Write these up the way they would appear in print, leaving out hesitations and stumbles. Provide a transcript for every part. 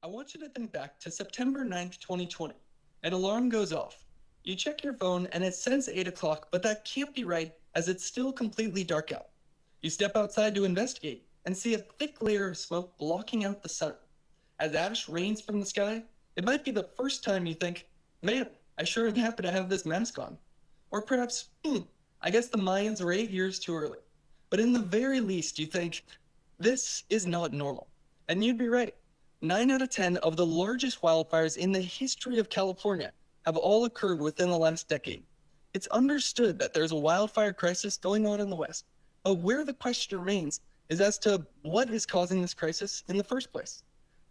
I want you to think back to September 9th, 2020. An alarm goes off. You check your phone and it says 8 o'clock, but that can't be right as it's still completely dark out. You step outside to investigate and see a thick layer of smoke blocking out the sun. As ash rains from the sky, it might be the first time you think, man, I sure am happy to have this mask on. Or perhaps, I guess the Mayans were 8 years too early. But in the very least, you think, this is not normal. And you'd be right. 9 out of 10 of the largest wildfires in the history of California have all occurred within the last decade. It's understood that there's a wildfire crisis going on in the West, but where the question remains is as to what is causing this crisis in the first place.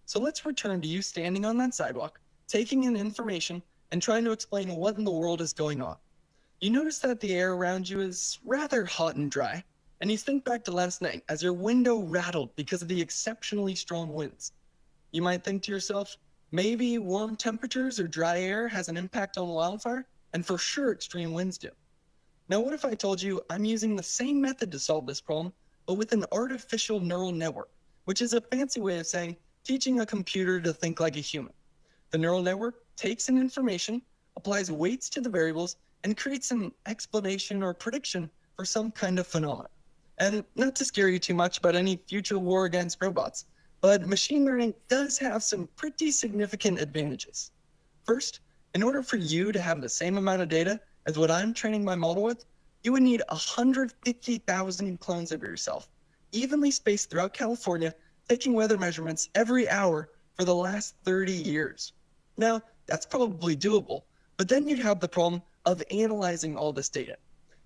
So let's return to you standing on that sidewalk, taking in information, and trying to explain what in the world is going on. You notice that the air around you is rather hot and dry, and you think back to last night as your window rattled because of the exceptionally strong winds. You might think to yourself, maybe warm temperatures or dry air has an impact on the wildfire, and for sure extreme winds do. Now what if I told you I'm using the same method to solve this problem, but with an artificial neural network, which is a fancy way of saying teaching a computer to think like a human. The neural network takes in information, applies weights to the variables, and creates an explanation or prediction for some kind of phenomena. And not to scare you too much about any future war against robots, but machine learning does have some pretty significant advantages. First, in order for you to have the same amount of data as what I'm training my model with, you would need 150,000 clones of yourself, evenly spaced throughout California, taking weather measurements every hour for the last 30 years. Now, that's probably doable, but then you'd have the problem of analyzing all this data.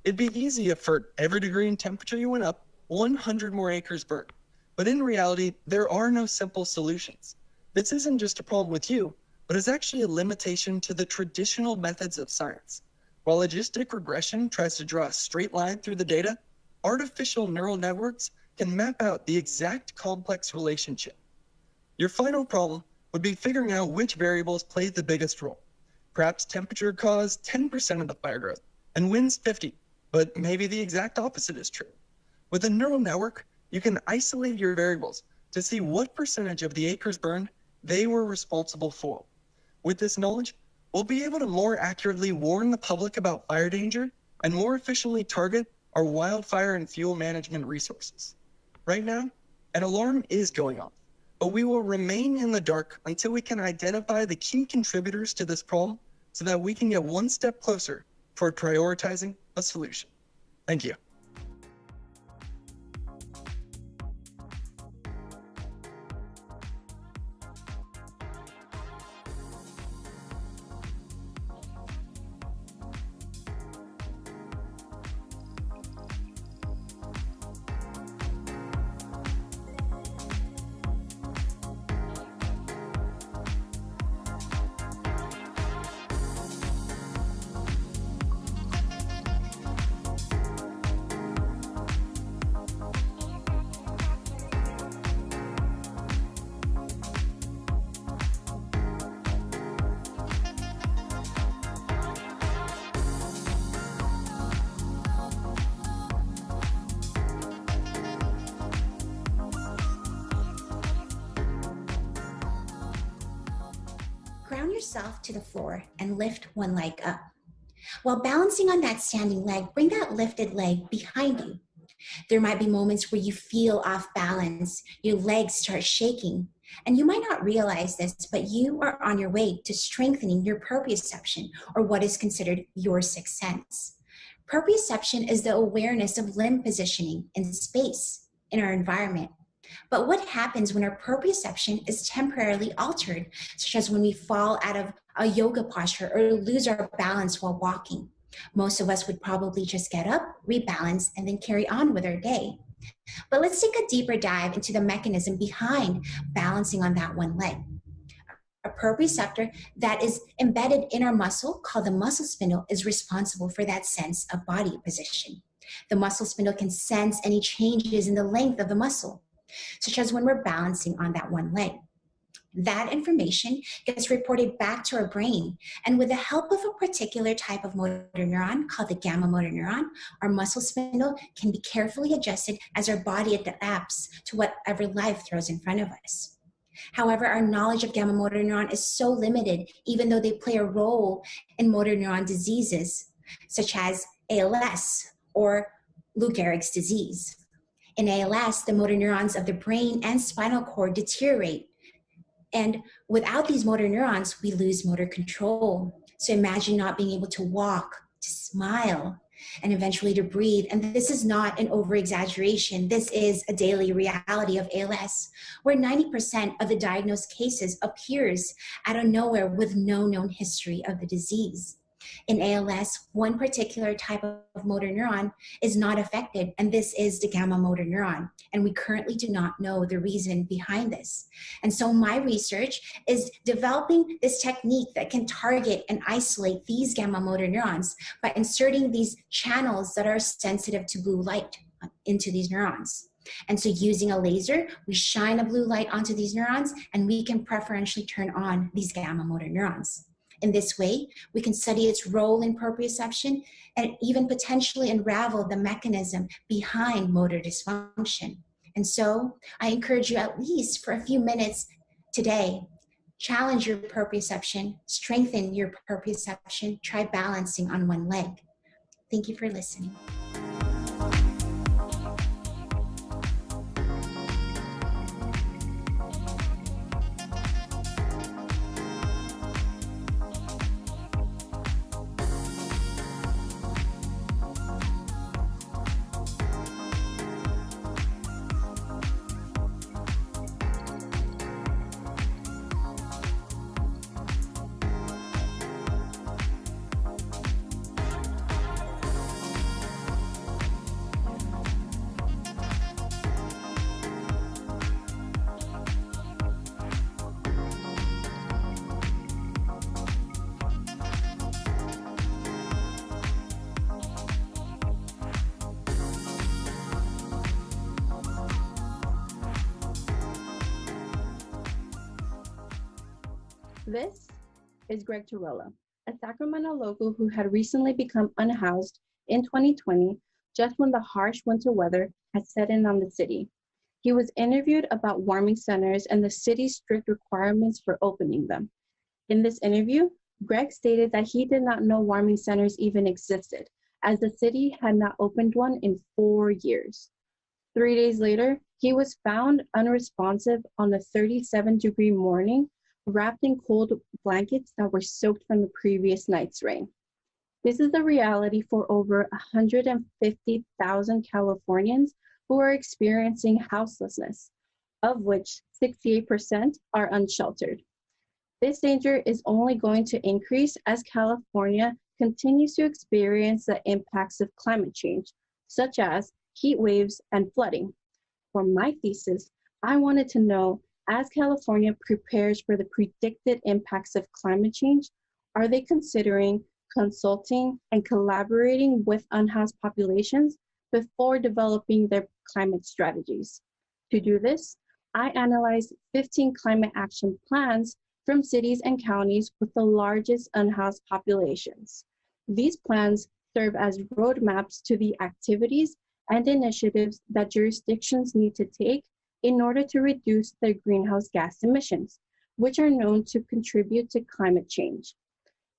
It'd be easy if for every degree in temperature you went up, 100 more acres burned. But in reality, there are no simple solutions. This isn't just a problem with you, but is actually a limitation to the traditional methods of science. While logistic regression tries to draw a straight line through the data, artificial neural networks can map out the exact complex relationship. Your final problem would be figuring out which variables played the biggest role. Perhaps temperature caused 10% of the fire growth, and winds 50, but maybe the exact opposite is true. With a neural network, you can isolate your variables to see what percentage of the acres burned they were responsible for. With this knowledge, we'll be able to more accurately warn the public about fire danger and more efficiently target our wildfire and fuel management resources. Right now, an alarm is going off, but we will remain in the dark until we can identify the key contributors to this problem so that we can get one step closer toward prioritizing a solution. Thank you. Ground yourself to the floor and lift one leg up. While balancing on that standing leg, bring that lifted leg behind you. There might be moments where you feel off balance, your legs start shaking, and you might not realize this, but you are on your way to strengthening your proprioception, or what is considered your sixth sense. Proprioception is the awareness of limb positioning in space, in our environment. But what happens when our proprioception is temporarily altered, such as when we fall out of a yoga posture or lose our balance while walking? Most of us would probably just get up, rebalance, and then carry on with our day. But let's take a deeper dive into the mechanism behind balancing on that one leg. A proprioceptor that is embedded in our muscle, called the muscle spindle, is responsible for that sense of body position. The muscle spindle can sense any changes in the length of the muscle, such as when we're balancing on that one leg. That information gets reported back to our brain, and with the help of a particular type of motor neuron called the gamma motor neuron, our muscle spindle can be carefully adjusted as our body adapts to whatever life throws in front of us. However, our knowledge of gamma motor neuron is so limited, even though they play a role in motor neuron diseases, such as ALS or Lou Gehrig's disease. In ALS, the motor neurons of the brain and spinal cord deteriorate. And without these motor neurons, we lose motor control. So imagine not being able to walk, to smile, and eventually to breathe. And this is not an over-exaggeration. This is a daily reality of ALS, where 90% of the diagnosed cases appears out of nowhere with no known history of the disease. In ALS, one particular type of motor neuron is not affected, and this is the gamma motor neuron. And we currently do not know the reason behind this. And so my research is developing this technique that can target and isolate these gamma motor neurons by inserting these channels that are sensitive to blue light into these neurons. And so using a laser, we shine a blue light onto these neurons, and we can preferentially turn on these gamma motor neurons. In this way, we can study its role in proprioception and even potentially unravel the mechanism behind motor dysfunction. And so I encourage you, at least for a few minutes today, challenge your proprioception, strengthen your proprioception, try balancing on one leg. Thank you for listening. This is Greg Torella, a Sacramento local who had recently become unhoused in 2020, just when the harsh winter weather had set in on the city. He was interviewed about warming centers and the city's strict requirements for opening them. In this interview, Greg stated that he did not know warming centers even existed, as the city had not opened one in 4 years. 3 days later, he was found unresponsive on a 37-degree morning, wrapped in cold blankets that were soaked from the previous night's rain. This is the reality for over 150,000 Californians who are experiencing houselessness, of which 68% are unsheltered. This danger is only going to increase as California continues to experience the impacts of climate change, such as heat waves and flooding. For my thesis, I wanted to know, as California prepares for the predicted impacts of climate change, are they considering consulting and collaborating with unhoused populations before developing their climate strategies? To do this, I analyzed 15 climate action plans from cities and counties with the largest unhoused populations. These plans serve as roadmaps to the activities and initiatives that jurisdictions need to take in order to reduce their greenhouse gas emissions, which are known to contribute to climate change.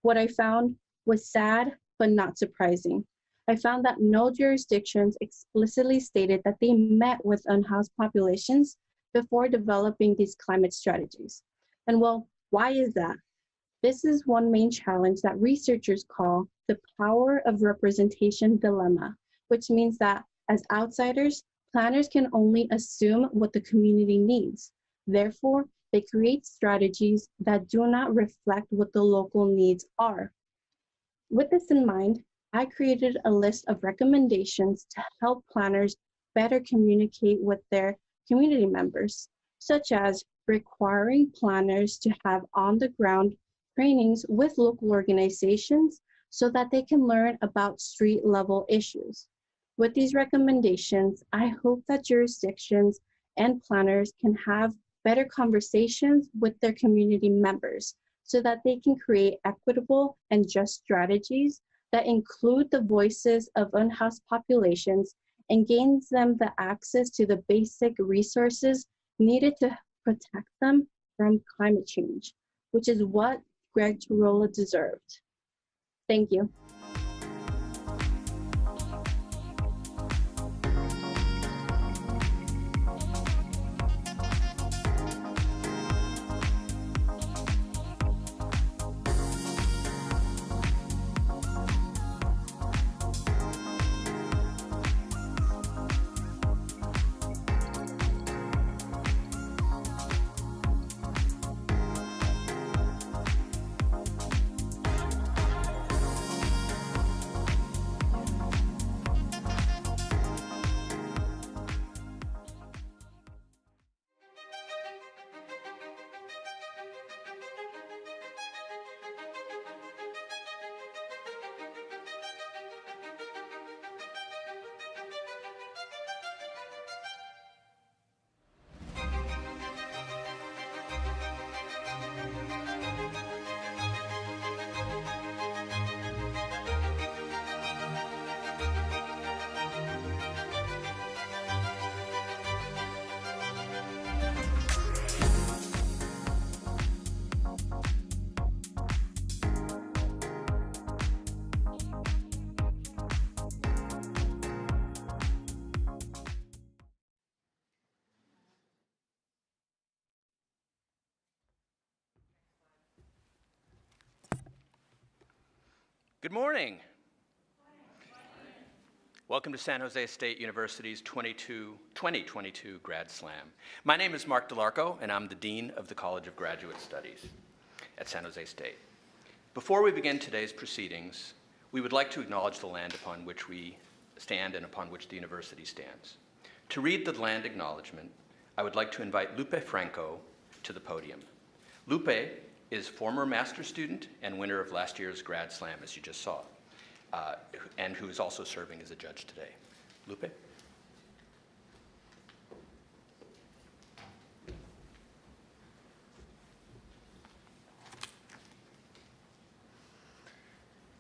What I found was sad, but not surprising. I found that no jurisdictions explicitly stated that they met with unhoused populations before developing these climate strategies. And well, why is that? This is one main challenge that researchers call the power of representation dilemma, which means that as outsiders, planners can only assume what the community needs. Therefore, they create strategies that do not reflect what the local needs are. With this in mind, I created a list of recommendations to help planners better communicate with their community members, such as requiring planners to have on-the-ground trainings with local organizations so that they can learn about street-level issues. With these recommendations, I hope that jurisdictions and planners can have better conversations with their community members so that they can create equitable and just strategies that include the voices of unhoused populations and gains them the access to the basic resources needed to protect them from climate change, which is what Greg Tirola deserved. Thank you. Good morning. Welcome to San Jose State University's 2022 Grad Slam. My name is Mark DeLarco, and I'm the Dean of the College of Graduate Studies at San Jose State. Before we begin today's proceedings, we would like to acknowledge the land upon which we stand and upon which the university stands. To read the land acknowledgement, I would like to invite Lupe Franco to the podium. Lupe is former master's student and winner of last year's Grad Slam, as you just saw, and who is also serving as a judge today. Lupe?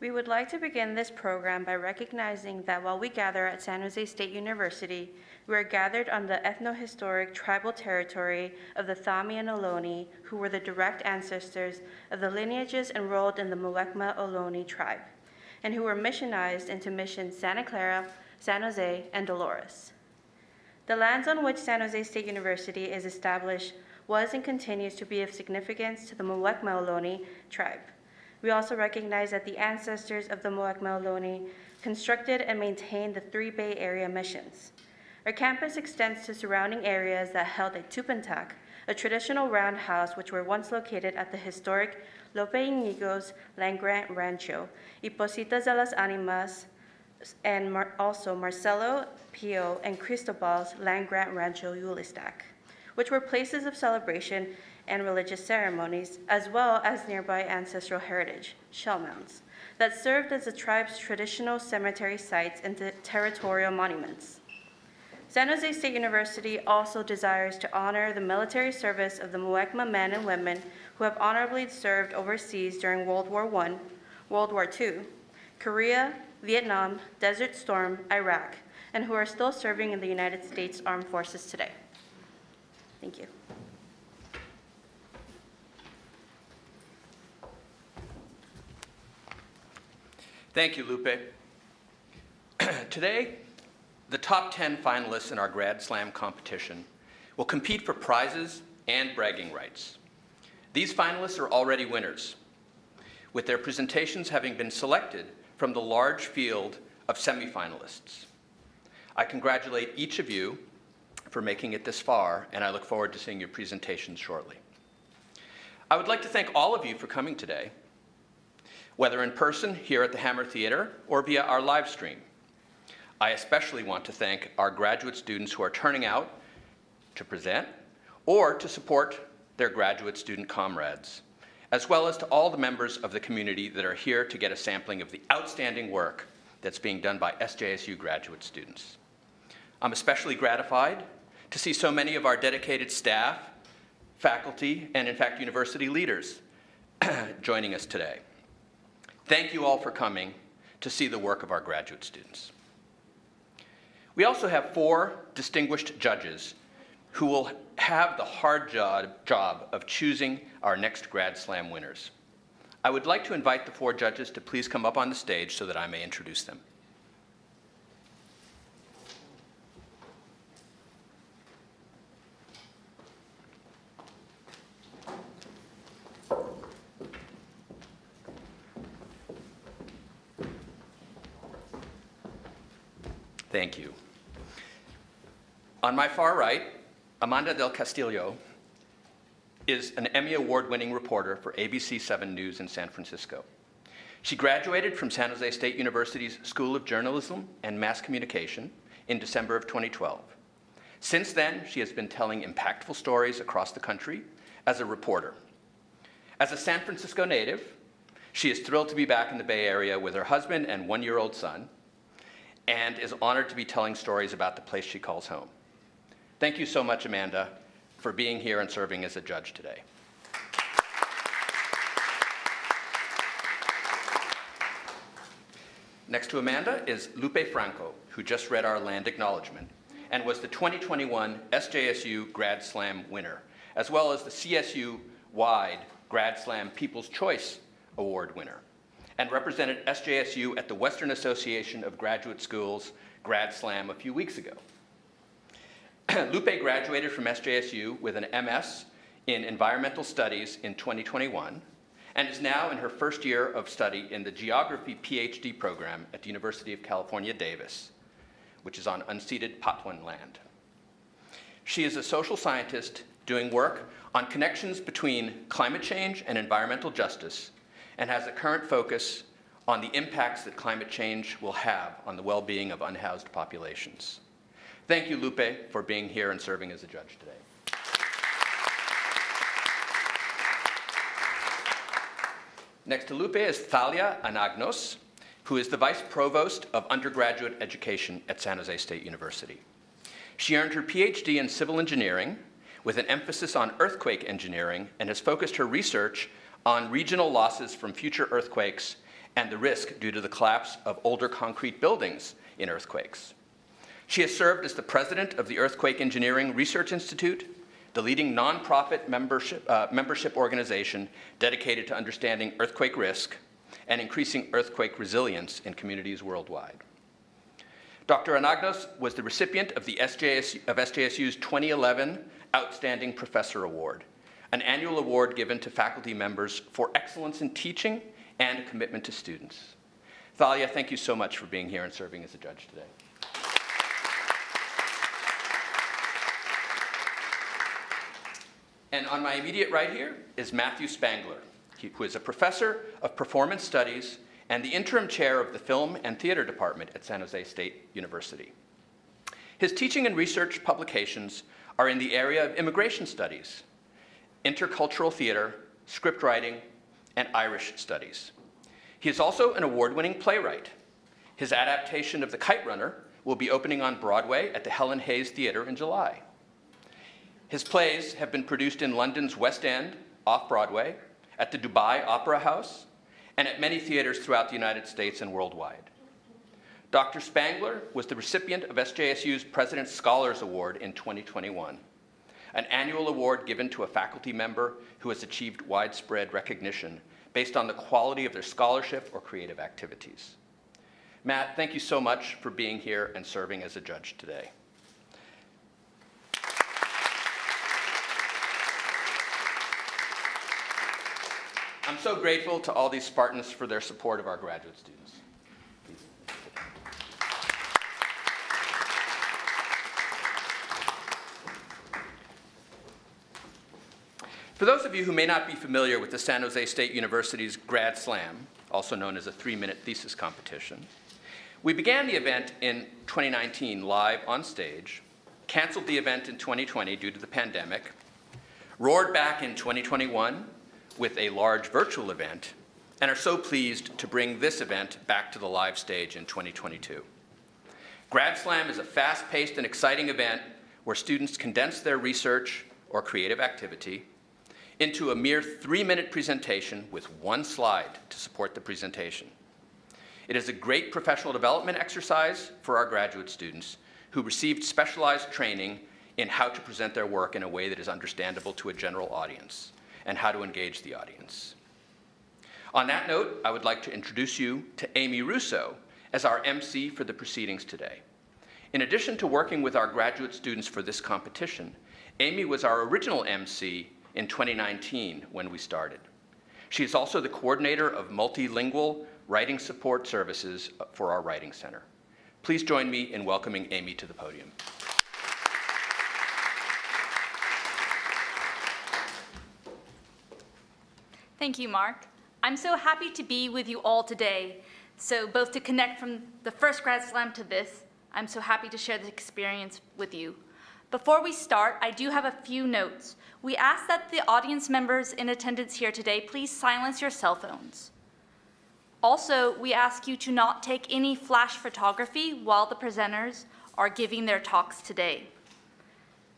We would like to begin this program by recognizing that while we gather at San Jose State University, we are gathered on the ethnohistoric tribal territory of the Thalia Anagnos, who were the direct ancestors of the lineages enrolled in the Muwekma Ohlone tribe, and who were missionized into missions Santa Clara, San Jose, and Dolores. The lands on which San Jose State University is established was and continues to be of significance to the Muwekma Ohlone tribe. We also recognize that the ancestors of the Muwekma Ohlone constructed and maintained the 3 Bay Area missions. Our campus extends to surrounding areas that held a tupantak, a traditional roundhouse which were once located at the historic Lope Inigo's land-grant rancho, Ipositas de las Animas, and also Marcelo Pio and Cristobal's land-grant rancho Yulistac, which were places of celebration and religious ceremonies, as well as nearby ancestral heritage, shell mounds, that served as the tribe's traditional cemetery sites and territorial monuments. San Jose State University also desires to honor the military service of the Muwekma men and women who have honorably served overseas during World War I, World War II, Korea, Vietnam, Desert Storm, Iraq, and who are still serving in the United States Armed Forces today. Thank you. Thank you, Lupe. Today, the top 10 finalists in our Grad Slam competition will compete for prizes and bragging rights. These finalists are already winners, with their presentations having been selected from the large field of semifinalists. I congratulate each of you for making it this far, and I look forward to seeing your presentations shortly. I would like to thank all of you for coming today, whether in person here at the Hammer Theater or via our live stream. I especially want to thank our graduate students who are turning out to present or to support their graduate student comrades, as well as to all the members of the community that are here to get a sampling of the outstanding work that's being done by SJSU graduate students. I'm especially gratified to see so many of our dedicated staff, faculty, and in fact, university leaders joining us today. Thank you all for coming to see the work of our graduate students. We also have 4 distinguished judges who will have the hard job of choosing our next Grad Slam winners. I would like to invite the 4 judges to please come up on the stage so that I may introduce them. Thank you. On my far right, Amanda del Castillo is an Emmy Award-winning reporter for ABC 7 News in San Francisco. She graduated from San Jose State University's School of Journalism and Mass Communication in December of 2012. Since then, she has been telling impactful stories across the country as a reporter. As a San Francisco native, she is thrilled to be back in the Bay Area with her husband and 1-year-old son, and is honored to be telling stories about the place she calls home. Thank you so much, Amanda, for being here and serving as a judge today. Next to Amanda is Lupe Franco, who just read our land acknowledgement and was the 2021 SJSU Grad Slam winner, as well as the CSU-wide Grad Slam People's Choice Award winner, and represented SJSU at the Western Association of Graduate Schools Grad Slam a few weeks ago. Lupe graduated from SJSU with an MS in Environmental Studies in 2021 and is now in her first year of study in the Geography PhD program at the University of California, Davis, which is on unceded Patwin land. She is a social scientist doing work on connections between climate change and environmental justice, and has a current focus on the impacts that climate change will have on the well-being of unhoused populations. Thank you, Lupe, for being here and serving as a judge today. Next to Lupe is Thalia Anagnos, who is the Vice Provost of Undergraduate Education at San Jose State University. She earned her PhD in civil engineering with an emphasis on earthquake engineering, and has focused her research on regional losses from future earthquakes and the risk due to the collapse of older concrete buildings in earthquakes. She has served as the president of the Earthquake Engineering Research Institute, the leading nonprofit membership organization dedicated to understanding earthquake risk and increasing earthquake resilience in communities worldwide. Dr. Anagnos was the recipient of the SJSU's 2011 Outstanding Professor Award, an annual award given to faculty members for excellence in teaching and a commitment to students. Thalia, thank you so much for being here and serving as a judge today. And on my immediate right here is Matthew Spangler, who is a professor of performance studies and the interim chair of the Film and Theater Department at San Jose State University. His teaching and research publications are in the area of immigration studies, intercultural theater, script writing, and Irish studies. He is also an award-winning playwright. His adaptation of The Kite Runner will be opening on Broadway at the Helen Hayes Theatre in July. His plays have been produced in London's West End, off-Broadway, at the Dubai Opera House, and at many theaters throughout the United States and worldwide. Dr. Spangler was the recipient of SJSU's President's Scholars Award in 2021, an annual award given to a faculty member who has achieved widespread recognition based on the quality of their scholarship or creative activities. Matt, thank you so much for being here and serving as a judge today. I'm so grateful to all these Spartans for their support of our graduate students. For those of you who may not be familiar with the San Jose State University's Grad Slam, also known as a 3-minute thesis competition, we began the event in 2019 live on stage, canceled the event in 2020 due to the pandemic, roared back in 2021 with a large virtual event, and are so pleased to bring this event back to the live stage in 2022. Grad Slam is a fast-paced and exciting event where students condense their research or creative activity into a mere 3-minute presentation with one slide to support the presentation. It is a great professional development exercise for our graduate students who received specialized training in how to present their work in a way that is understandable to a general audience and how to engage the audience. On that note, I would like to introduce you to Amy Russo as our MC for the proceedings today. In addition to working with our graduate students for this competition, Amy was our original MC in 2019 when we started. She is also the coordinator of multilingual writing support services for our Writing Center. Please join me in welcoming Amy to the podium. Thank you, Mark. I'm so happy to be with you all today. So both to connect from the first Grad Slam to this, I'm so happy to share this experience with you. Before we start, I do have a few notes. We ask that the audience members in attendance here today please silence your cell phones. Also, we ask you to not take any flash photography while the presenters are giving their talks today.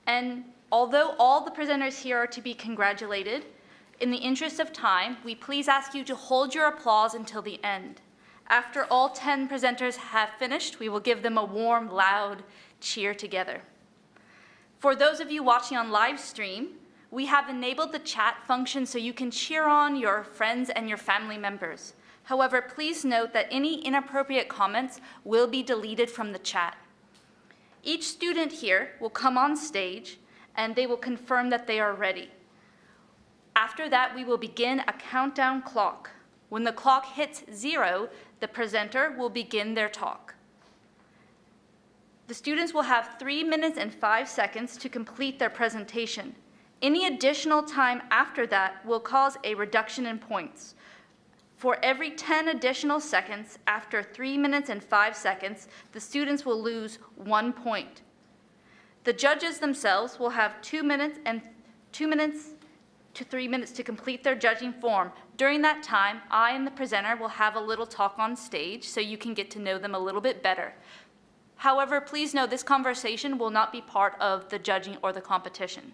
And although all the presenters here are to be congratulated, in the interest of time, we please ask you to hold your applause until the end. After all 10 presenters have finished, we will give them a warm, loud cheer together. For those of you watching on live stream, we have enabled the chat function so you can cheer on your friends and your family members. However, please note that any inappropriate comments will be deleted from the chat. Each student here will come on stage and they will confirm that they are ready. After that, we will begin a countdown clock. When the clock hits 0, the presenter will begin their talk. The students will have 3 minutes and 5 seconds to complete their presentation. Any additional time after that will cause a reduction in points. For every 10 additional seconds after 3 minutes and 5 seconds, the students will lose 1 point. The judges themselves will have 2 minutes to 3 minutes to complete their judging form. During that time, I and the presenter will have a little talk on stage so you can get to know them a little bit better. However, please know this conversation will not be part of the judging or the competition.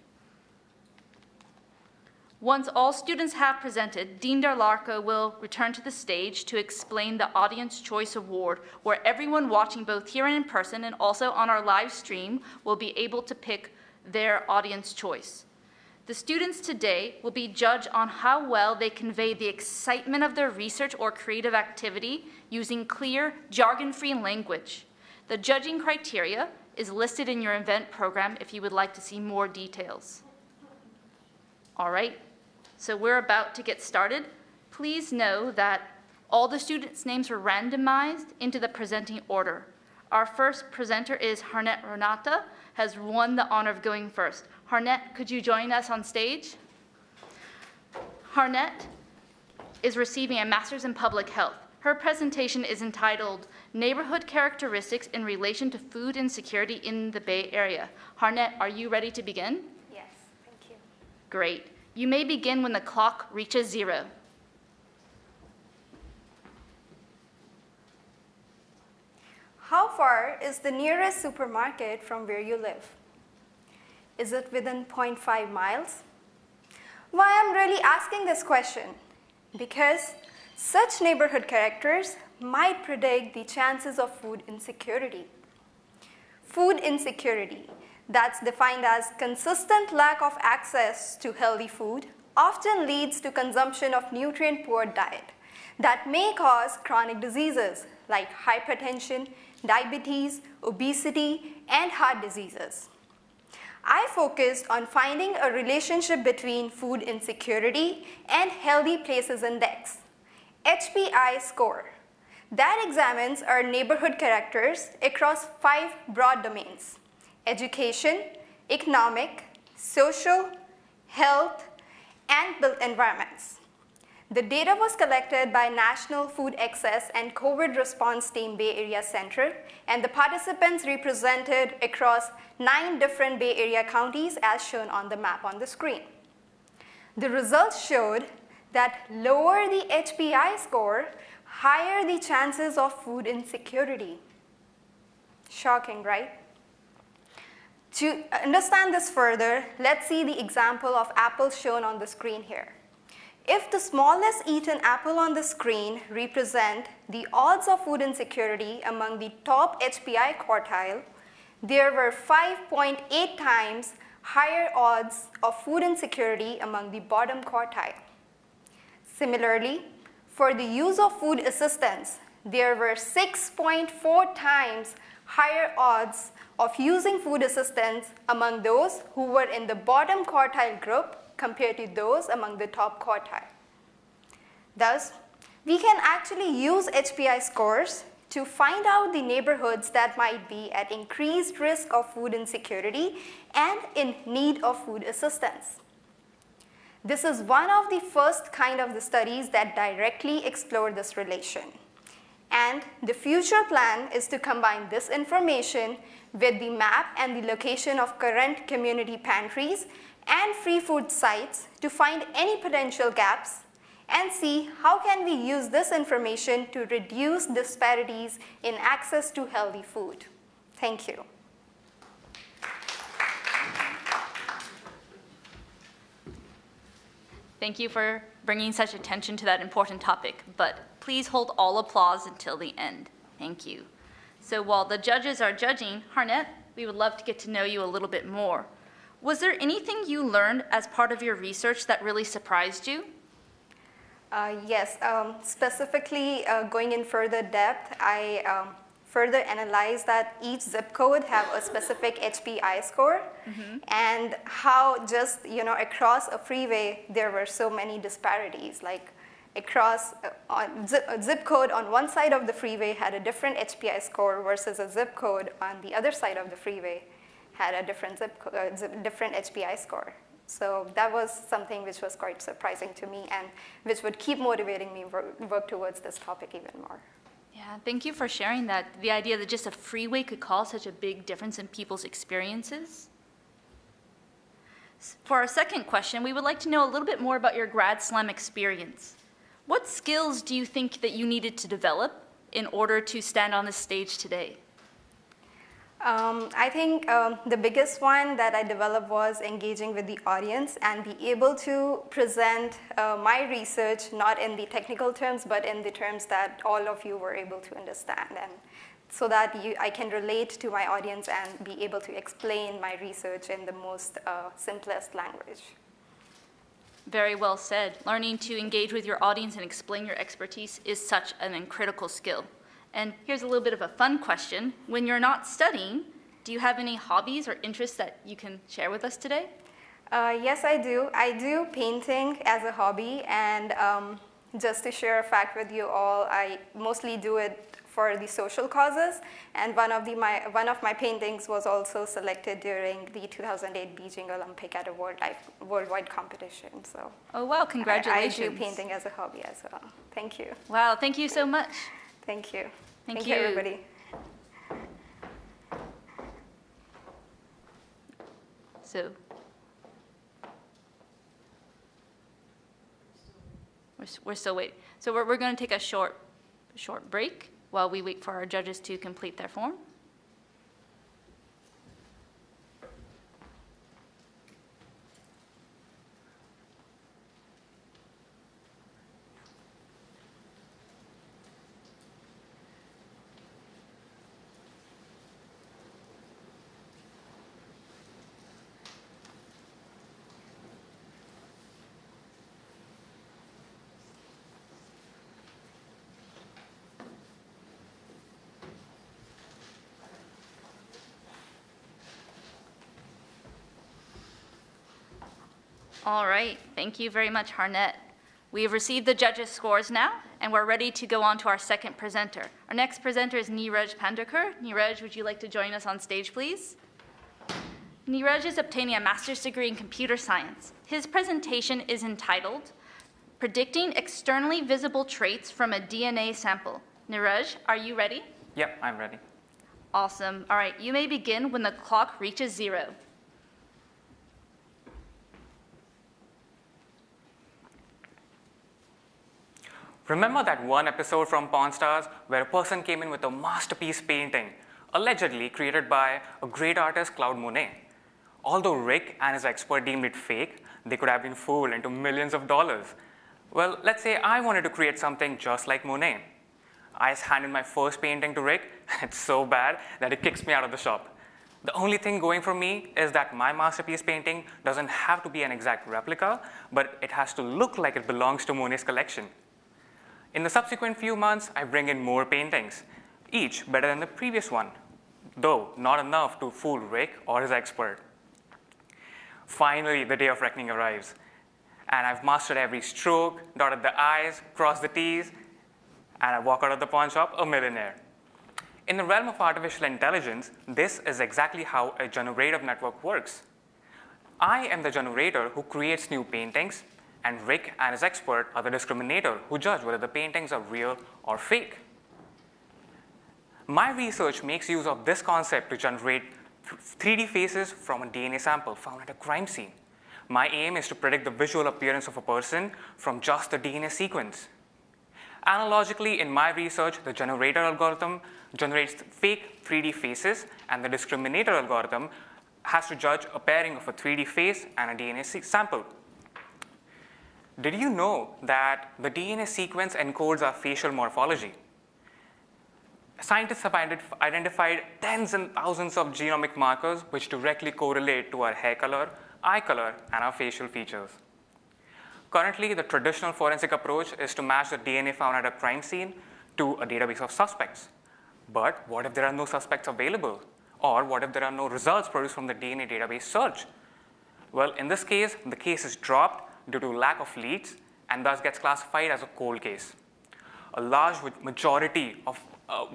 Once all students have presented, Dean Darlarco will return to the stage to explain the Audience Choice Award, where everyone watching both here and in person and also on our live stream will be able to pick their audience choice. The students today will be judged on how well they convey the excitement of their research or creative activity using clear, jargon-free language. The judging criteria is listed in your event program if you would like to see more details. All right, so we're about to get started. Please know that all the students' names were randomized into the presenting order. Our first presenter is Harnett Renata, has won the honor of going first. Harnett, could you join us on stage? Harnett is receiving a master's in public health. Her presentation is entitled Neighborhood Characteristics in Relation to Food Insecurity in the Bay Area. Harnett, are you ready to begin? Yes, thank you. Great. You may begin when the clock reaches 0. How far is the nearest supermarket from where you live? Is it within 0.5 miles? Why I'm really asking this question? Because such neighborhood characters might predict the chances of food insecurity. Food insecurity, that's defined as consistent lack of access to healthy food, often leads to consumption of nutrient-poor diet that may cause chronic diseases like hypertension, diabetes, obesity, and heart diseases. I focused on finding a relationship between food insecurity and Healthy Places Index, HPI score, that examines our neighborhood characters across 5 broad domains: education, economic, social, health, and built environments. The data was collected by National Food Access and COVID Response Team Bay Area Center, and the participants represented across 9 different Bay Area counties as shown on the map on the screen. The results showed that lower the HPI score, higher the chances of food insecurity. Shocking, right? To understand this further, let's see the example of apples shown on the screen here. If the smallest eaten apple on the screen represent the odds of food insecurity among the top HPI quartile, there were 5.8 times higher odds of food insecurity among the bottom quartile. Similarly, for the use of food assistance, there were 6.4 times higher odds of using food assistance among those who were in the bottom quartile group compared to those among the top quartile. Thus, we can actually use HPI scores to find out the neighborhoods that might be at increased risk of food insecurity and in need of food assistance. This is one of the first kind of the studies that directly explore this relation. And the future plan is to combine this information with the map and the location of current community pantries and free food sites to find any potential gaps and see how can we use this information to reduce disparities in access to healthy food. Thank you. Thank you for bringing such attention to that important topic, but please hold all applause until the end. Thank you. So while the judges are judging, Harnett, we would love to get to know you a little bit more. Was there anything you learned as part of your research that really surprised you? Yes, specifically going in further depth, I further analyzed that each zip code have a specific HPI score, and how just across a freeway there were so many disparities. Like across a zip code on one side of the freeway had a different HPI score versus a zip code on the other side of the freeway had a different different HPI score. So that was something which was quite surprising to me and which would keep motivating me work towards this topic even more. Yeah, thank you for sharing that. The idea that just a freeway could cause such a big difference in people's experiences. For our second question, we would like to know a little bit more about your Grad Slam experience. What skills do you think that you needed to develop in order to stand on this stage today? I think the biggest one that I developed was engaging with the audience and be able to present my research not in the technical terms but in the terms that all of you were able to understand, and so that I can relate to my audience and be able to explain my research in the most simplest language. Very well said. Learning to engage with your audience and explain your expertise is such an critical skill. And here's a little bit of a fun question. When you're not studying, do you have any hobbies or interests that you can share with us today? Yes, I do. I do painting as a hobby, and just to share a fact with you all, I mostly do it for the social causes, and one of my paintings was also selected during the 2008 Beijing Olympic at a worldwide competition. So, oh wow, congratulations. I do painting as a hobby as well. Thank you. Wow, thank you so much. Thank you. Thank you, everybody. So, we're still waiting. So we're going to take a short break while we wait for our judges to complete their form. All right, thank you very much, Harnett. We have received the judges' scores now, and we're ready to go on to our second presenter. Our next presenter is Neeraj Pandekar. Neeraj, would you like to join us on stage, please? Neeraj is obtaining a master's degree in computer science. His presentation is entitled, Predicting Externally Visible Traits from a DNA Sample. Neeraj, are you ready? Yep, I'm ready. Awesome. All right, you may begin when the clock reaches 0. Remember that one episode from Pawn Stars where a person came in with a masterpiece painting, allegedly created by a great artist, Claude Monet? Although Rick and his expert deemed it fake, they could have been fooled into millions of dollars. Well, let's say I wanted to create something just like Monet. I just handed my first painting to Rick, and it's so bad that he kicks me out of the shop. The only thing going for me is that my masterpiece painting doesn't have to be an exact replica, but it has to look like it belongs to Monet's collection. In the subsequent few months, I bring in more paintings, each better than the previous one, though not enough to fool Rick or his expert. Finally, the day of reckoning arrives, and I've mastered every stroke, dotted the I's, crossed the T's, and I walk out of the pawn shop a millionaire. In the realm of artificial intelligence, this is exactly how a generative network works. I am the generator who creates new paintings, and Rick and his expert are the discriminator who judge whether the paintings are real or fake. My research makes use of this concept to generate 3D faces from a DNA sample found at a crime scene. My aim is to predict the visual appearance of a person from just the DNA sequence. Analogically, in my research, the generator algorithm generates fake 3D faces, and the discriminator algorithm has to judge a pairing of a 3D face and a DNA sample. Did you know that the DNA sequence encodes our facial morphology? Scientists have identified tens and thousands of genomic markers which directly correlate to our hair color, eye color, and our facial features. Currently, the traditional forensic approach is to match the DNA found at a crime scene to a database of suspects. But what if there are no suspects available? Or what if there are no results produced from the DNA database search? Well, in this case is dropped due to lack of leads and thus gets classified as a cold case. A large majority of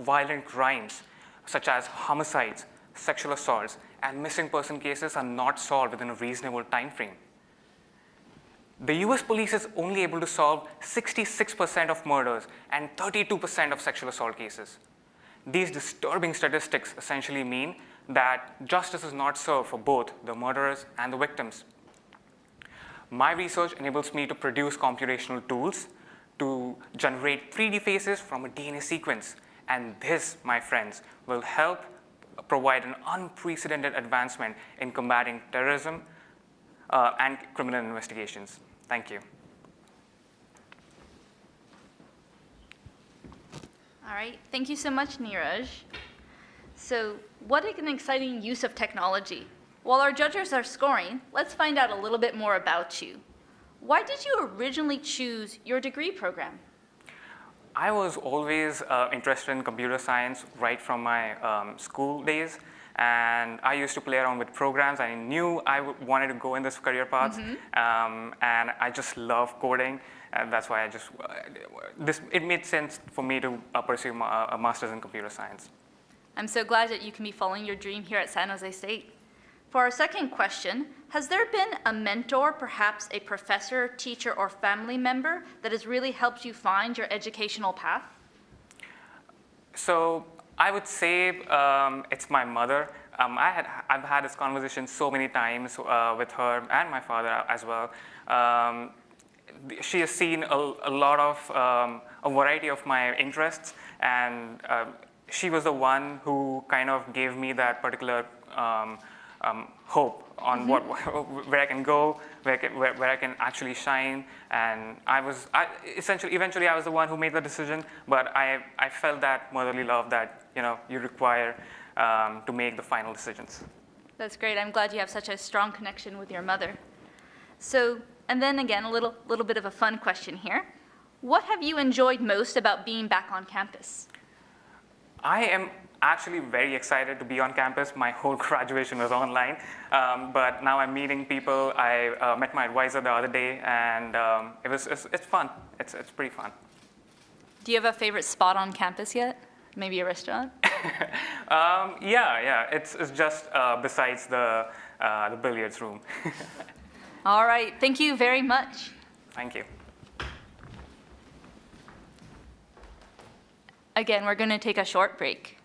violent crimes, such as homicides, sexual assaults, and missing person cases are not solved within a reasonable time frame. The US police is only able to solve 66% of murders and 32% of sexual assault cases. These disturbing statistics essentially mean that justice is not served for both the murderers and the victims. My research enables me to produce computational tools to generate 3D faces from a DNA sequence. And this, my friends, will help provide an unprecedented advancement in combating terrorism and criminal investigations. Thank you. All right, thank you so much, Neeraj. So what an exciting use of technology. While our judges are scoring, let's find out a little bit more about you. Why did you originally choose your degree program? I was always interested in computer science right from my school days, and I used to play around with programs. I knew I wanted to go in this career path, and I just love coding, and that's why it made sense for me to pursue a master's in computer science. I'm so glad that you can be following your dream here at San Jose State. For our second question, has there been a mentor, perhaps a professor, teacher, or family member that has really helped you find your educational path? So I would say it's my mother. I've had this conversation so many times with her and my father as well. She has seen a lot of, a variety of my interests, and she was the one who kind of gave me that particular hope on where I can go, where I can actually shine. And eventually I was the one who made the decision, but I felt that motherly love that you require to make the final decisions. That's great. I'm glad you have such a strong connection with your mother. So, and then again, a little bit of a fun question here. What have you enjoyed most about being back on campus? I am actually very excited to be on campus. My whole graduation was online, but now I'm meeting people. I met my advisor the other day, and it's fun. It's pretty fun. Do you have a favorite spot on campus yet? Maybe a restaurant? Yeah. It's just besides the billiards room. All right. Thank you very much. Thank you. Again, we're going to take a short break.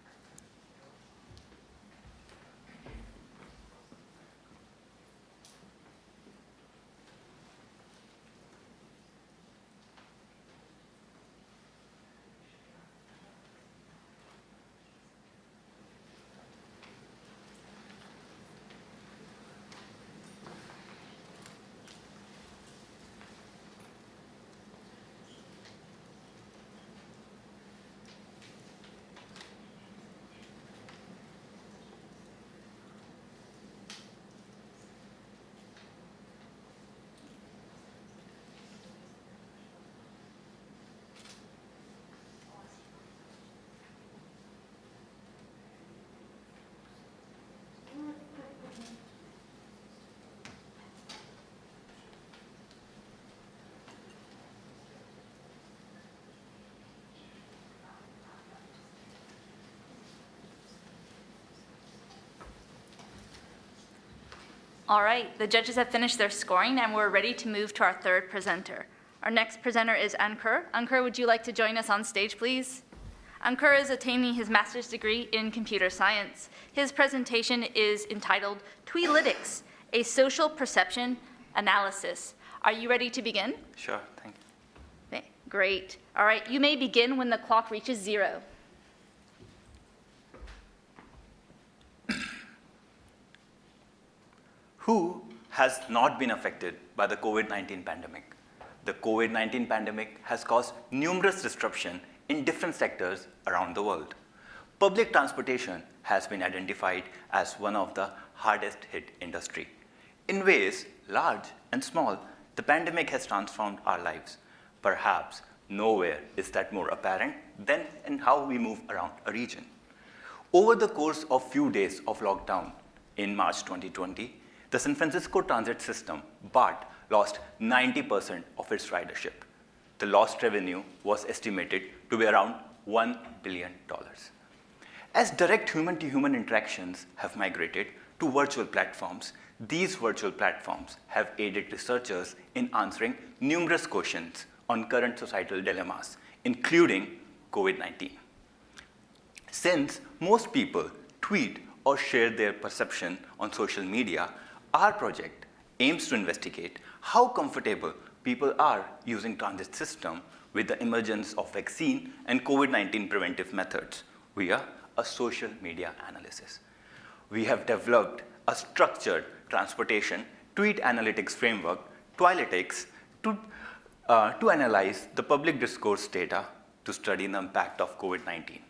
All right, the judges have finished their scoring and we're ready to move to our third presenter. Our next presenter is Ankur. Ankur, would you like to join us on stage, please? Ankur is attaining his master's degree in computer science. His presentation is entitled Tweelitics, a social perception analysis. Are you ready to begin? Sure, thank you. Okay, great. All right, you may begin when the clock reaches 0. Who has not been affected by the COVID-19 pandemic? The COVID-19 pandemic has caused numerous disruptions in different sectors around the world. Public transportation has been identified as one of the hardest hit industry. In ways large and small, the pandemic has transformed our lives. Perhaps nowhere is that more apparent than in how we move around a region. Over the course of few days of lockdown in March 2020, the San Francisco transit system, BART, lost 90% of its ridership. The lost revenue was estimated to be around $1 billion. As direct human-to-human interactions have migrated to virtual platforms, these virtual platforms have aided researchers in answering numerous questions on current societal dilemmas, including COVID-19. Since most people tweet or share their perception on social media, our project aims to investigate how comfortable people are using transit system with the emergence of vaccine and COVID-19 preventive methods via a social media analysis. We have developed a structured transportation tweet analytics framework, Tweelitics, to analyze the public discourse data to study the impact of COVID-19.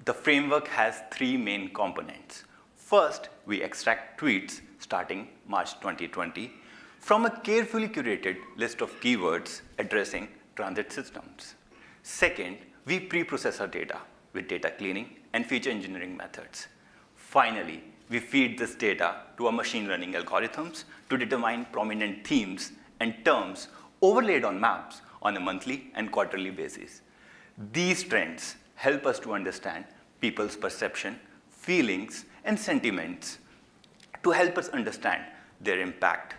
The framework has 3 main components. First, we extract tweets starting March 2020 from a carefully curated list of keywords addressing transit systems. Second, we pre-process our data with data cleaning and feature engineering methods. Finally, we feed this data to our machine learning algorithms to determine prominent themes and terms overlaid on maps on a monthly and quarterly basis. These trends help us to understand people's perception, feelings, and sentiments to help us understand their impact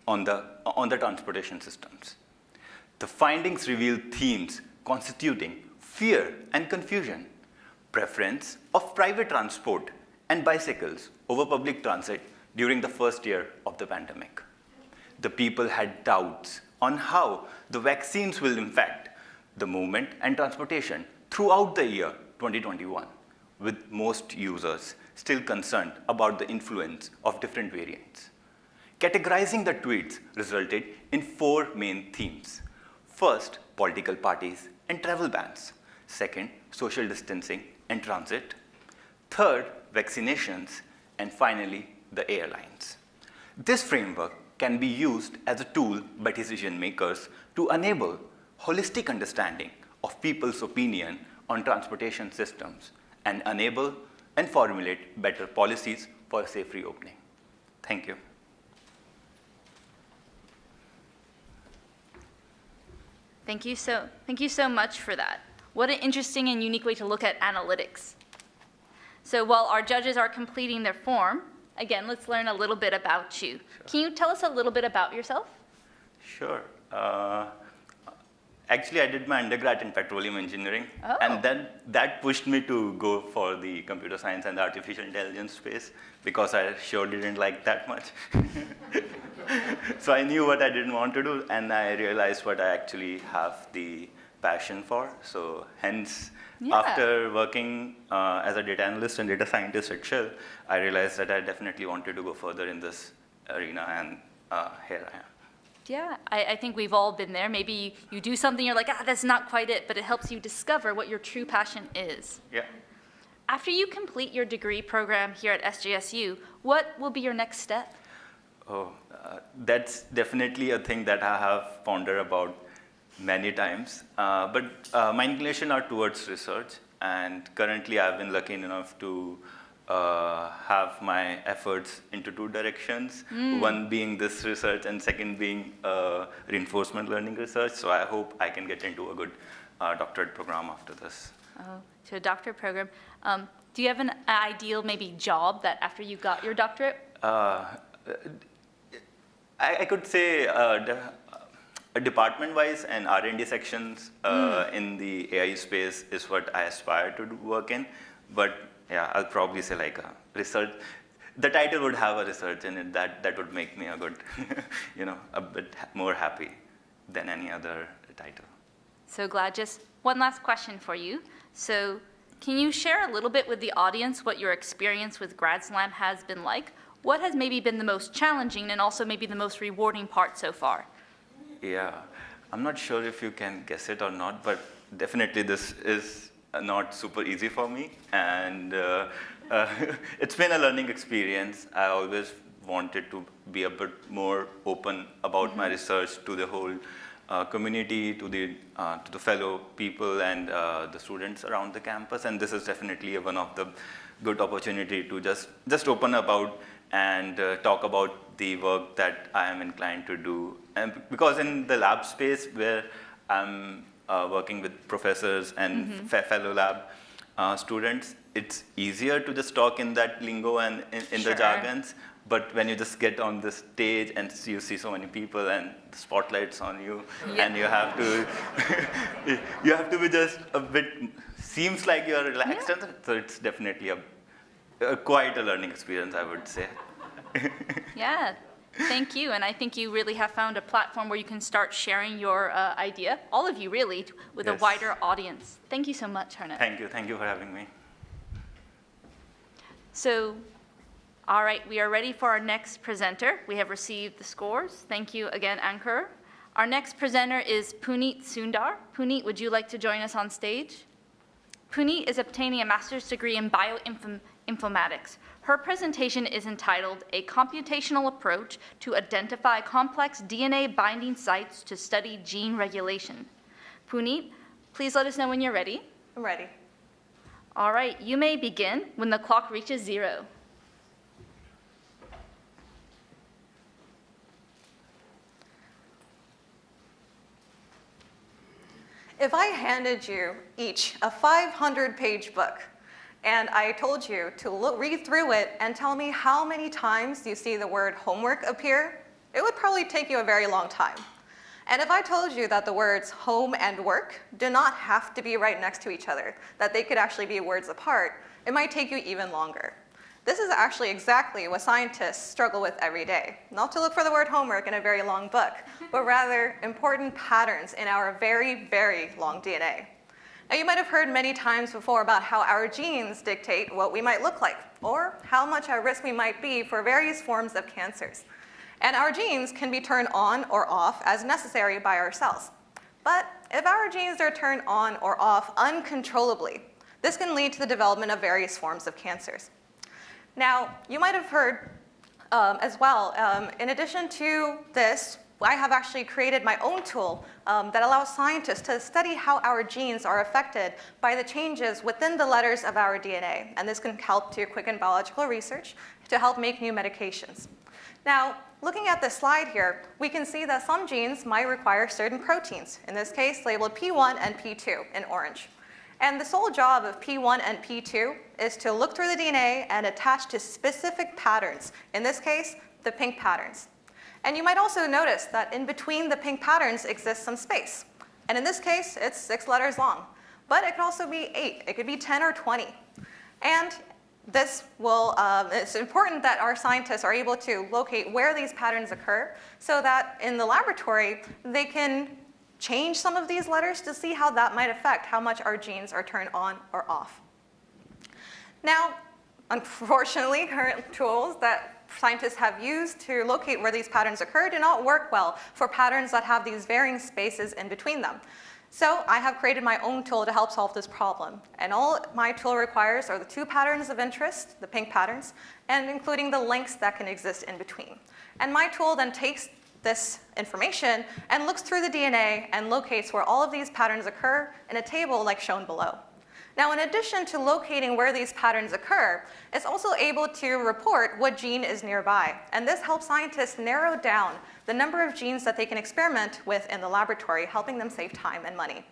on the transportation systems. The findings reveal themes constituting fear and confusion, preference of private transport and bicycles over public transit during the first year of the pandemic. The people had doubts on how the vaccines will impact the movement and transportation throughout the year 2021, with most users still concerned about the influence of different variants. Categorizing the tweets resulted in 4 main themes. First, political parties and travel bans. Second, social distancing and transit. Third, vaccinations. And finally, the airlines. This framework can be used as a tool by decision makers to enable holistic understanding of people's opinion on transportation systems and enable and formulate better policies for a safe reopening. Thank you. Thank you so much for that. What an interesting and unique way to look at analytics. So while our judges are completing their form, again, let's learn a little bit about you. Sure. Can you tell us a little bit about yourself? Sure. Actually, I did my undergrad in petroleum engineering, and then that pushed me to go for the computer science and the artificial intelligence space because I sure didn't like that much. So I knew what I didn't want to do, and I realized what I actually have the passion for. So hence, after working as a data analyst and data scientist at Shell, I realized that I definitely wanted to go further in this arena, and here I am. Yeah, I think we've all been there. Maybe you do something, you're like, that's not quite it, but it helps you discover what your true passion is. Yeah. After you complete your degree program here at SJSU, what will be your next step? That's definitely a thing that I have pondered about many times. But my inclination are towards research, and currently I've been lucky enough to have my efforts into 2 directions, one being this research and second being reinforcement learning research. So I hope I can get into a good doctorate program after this. Oh, so a doctorate program. Do you have an ideal maybe job that after you got your doctorate? I could say department-wise and R&D sections in the AI space is what I aspire to work in. But yeah, I'll probably say like a research. The title would have a research in it that would make me a good, a bit more happy than any other title. So glad. Just one last question for you. So can you share a little bit with the audience what your experience with Grad Slam has been like? What has maybe been the most challenging and also maybe the most rewarding part so far? Yeah, I'm not sure if you can guess it or not, but definitely this is not super easy for me. And it's been a learning experience. I always wanted to be a bit more open about my research to the whole community, to the fellow people and the students around the campus. And this is definitely one of the good opportunity to just open about and talk about the work that I am inclined to do. And because in the lab space where I'm working with professors and fellow lab students, it's easier to just talk in that lingo and in the jargons. But when you just get on the stage and you see so many people and the spotlights on you, and you have to be just a bit, seems like you're relaxed. So it's definitely quite a learning experience, I would say. Yeah, thank you. And I think you really have found a platform where you can start sharing your idea, all of you really, with a wider audience. Thank you so much, Harnett. Thank you for having me. So, all right, we are ready for our next presenter. We have received the scores. Thank you again, Ankur. Our next presenter is Punit Sundar. Punit, would you like to join us on stage? Punit is obtaining a master's degree in bioinformatics. Her presentation is entitled, A Computational Approach to Identify Complex DNA Binding Sites to Study Gene Regulation. Punit, please let us know when you're ready. I'm ready. All right, you may begin when the clock reaches 0. If I handed you each a 500-page book, and I told you to read through it and tell me how many times you see the word homework appear, it would probably take you a very long time. And if I told you that the words home and work do not have to be right next to each other, that they could actually be words apart, it might take you even longer. This is actually exactly what scientists struggle with every day. Not to look for the word homework in a very long book, but rather important patterns in our very, very long DNA. Now, you might have heard many times before about how our genes dictate what we might look like, or how much at risk we might be for various forms of cancers. And our genes can be turned on or off as necessary by our cells. But if our genes are turned on or off uncontrollably, this can lead to the development of various forms of cancers. Now, you might have heard as well, in addition to this, I have actually created my own tool that allows scientists to study how our genes are affected by the changes within the letters of our DNA. And this can help to quicken biological research to help make new medications. Now, looking at this slide here, we can see that some genes might require certain proteins, in this case labeled P1 and P2 in orange. And the sole job of P1 and P2 is to look through the DNA and attach to specific patterns, in this case, the pink patterns. And you might also notice that in between the pink patterns exists some space. And in this case, it's 6 letters long. But it could also be 8, it could be 10 or 20. And this will, it's important that our scientists are able to locate where these patterns occur so that in the laboratory, they can change some of these letters to see how that might affect how much our genes are turned on or off. Now, unfortunately, current tools that scientists have used to locate where these patterns occur do not work well for patterns that have these varying spaces in between them. So I have created my own tool to help solve this problem. And all my tool requires are the 2 patterns of interest, the pink patterns, and including the links that can exist in between. And my tool then takes this information and looks through the DNA and locates where all of these patterns occur in a table like shown below. Now, in addition to locating where these patterns occur, it's also able to report what gene is nearby. And this helps scientists narrow down the number of genes that they can experiment with in the laboratory, helping them save time and money.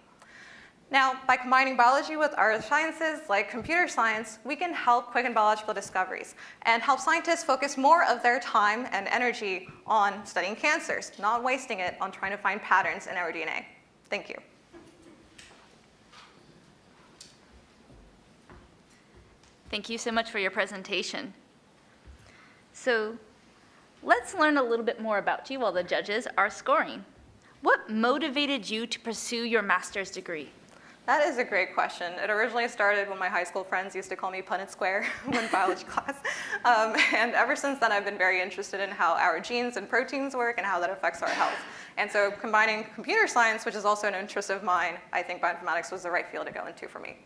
Now, by combining biology with other sciences like computer science, we can help quicken biological discoveries and help scientists focus more of their time and energy on studying cancers, not wasting it on trying to find patterns in our DNA. Thank you. Thank you so much for your presentation. So let's learn a little bit more about you while the judges are scoring. What motivated you to pursue your master's degree? That is a great question. It originally started when my high school friends used to call me Punit Square in biology class. And ever since then, I've been very interested in how our genes and proteins work and how that affects our health. And so combining computer science, which is also an interest of mine, I think bioinformatics was the right field to go into for me.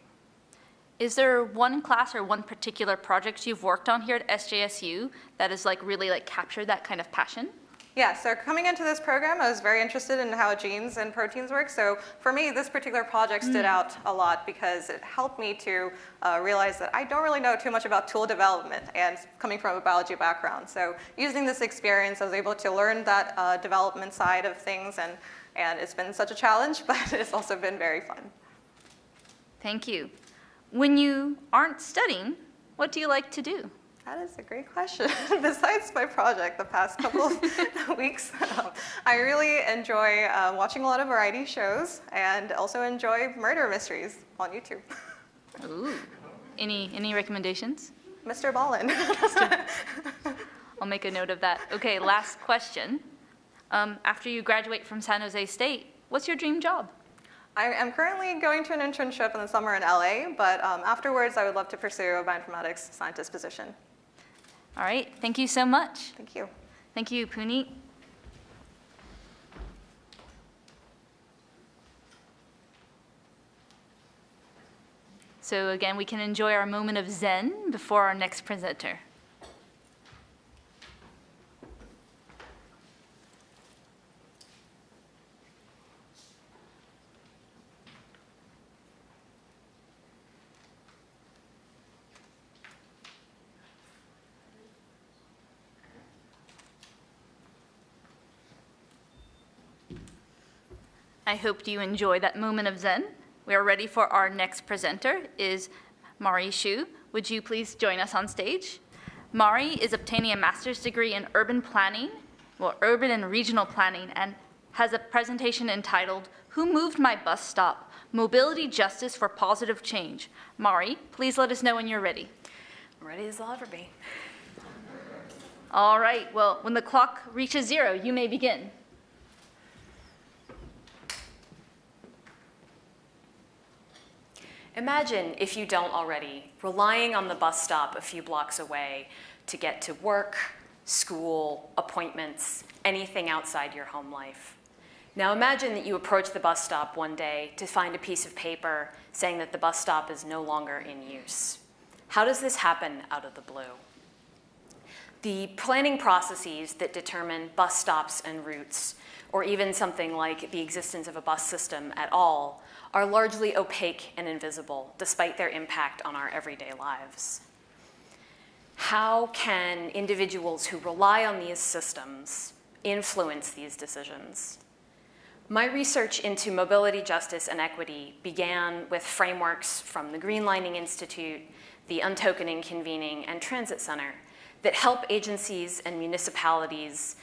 Is there one class or one particular project you've worked on here at SJSU that has really captured that kind of passion? Yeah, so coming into this program, I was very interested in how genes and proteins work. So for me, this particular project stood out a lot because it helped me to realize that I don't really know too much about tool development, and coming from a biology background. So using this experience, I was able to learn that development side of things, and it's been such a challenge, but it's also been very fun. Thank you. When you aren't studying, what do you like to do? That is a great question. Besides my project the past couple of weeks, I really enjoy watching a lot of variety shows and also enjoy murder mysteries on YouTube. Ooh. Any recommendations? Mr. Ballin. I'll make a note of that. Okay, last question. After you graduate from San Jose State, what's your dream job? I am currently going to an internship in the summer in LA, but afterwards I would love to pursue a bioinformatics scientist position. All right, thank you so much. Thank you. Thank you, Punit. So again, we can enjoy our moment of zen before our next presenter. I hope you enjoy that moment of zen. We are ready for our next presenter, is Mari Xu. Would you please join us on stage? Mari is obtaining a master's degree in urban planning, urban and regional planning, and has a presentation entitled, Who Moved My Bus Stop? Mobility Justice for Positive Change. Mari, please let us know when you're ready. I'm ready as I'll ever be. All right, well, when the clock reaches 0, you may begin. Imagine, if you don't already, relying on the bus stop a few blocks away to get to work, school, appointments, anything outside your home life. Now imagine that you approach the bus stop one day to find a piece of paper saying that the bus stop is no longer in use. How does this happen out of the blue? The planning processes that determine bus stops and routes, or even something like the existence of a bus system at all, are largely opaque and invisible, despite their impact on our everyday lives. How can individuals who rely on these systems influence these decisions? My research into mobility, justice, and equity began with frameworks from the Greenlining Institute, the Untokening Convening, and Transit Center that help agencies and municipalities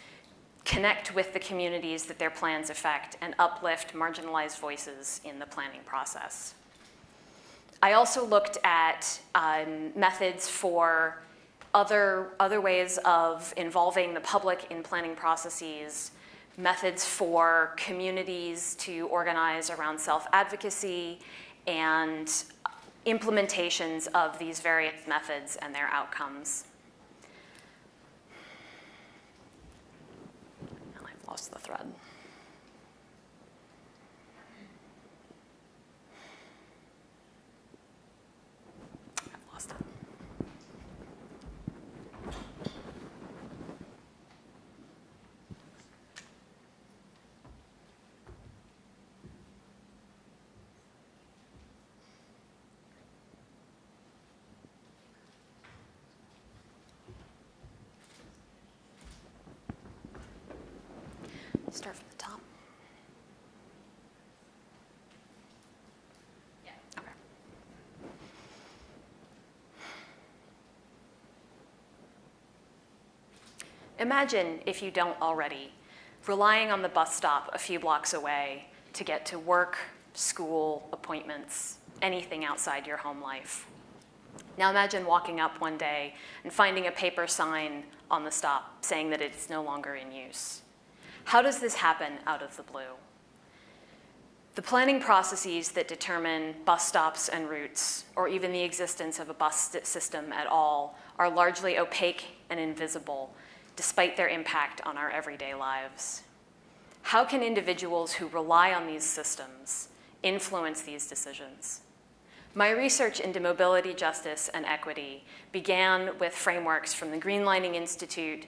connect with the communities that their plans affect and uplift marginalized voices in the planning process. I also looked at methods for other ways of involving the public in planning processes, methods for communities to organize around self-advocacy, and implementations of these various methods and their outcomes. Lost the thread. I've lost it. Start from the top. Imagine, if you don't already, relying on the bus stop a few blocks away to get to work, school, appointments, anything outside your home life. Now imagine walking up one day and finding a paper sign on the stop saying that it's no longer in use. How does this happen out of the blue? The planning processes that determine bus stops and routes, or even the existence of a bus system at all, are largely opaque and invisible, despite their impact on our everyday lives. How can individuals who rely on these systems influence these decisions? My research into mobility, justice, and equity began with frameworks from the Greenlining Institute,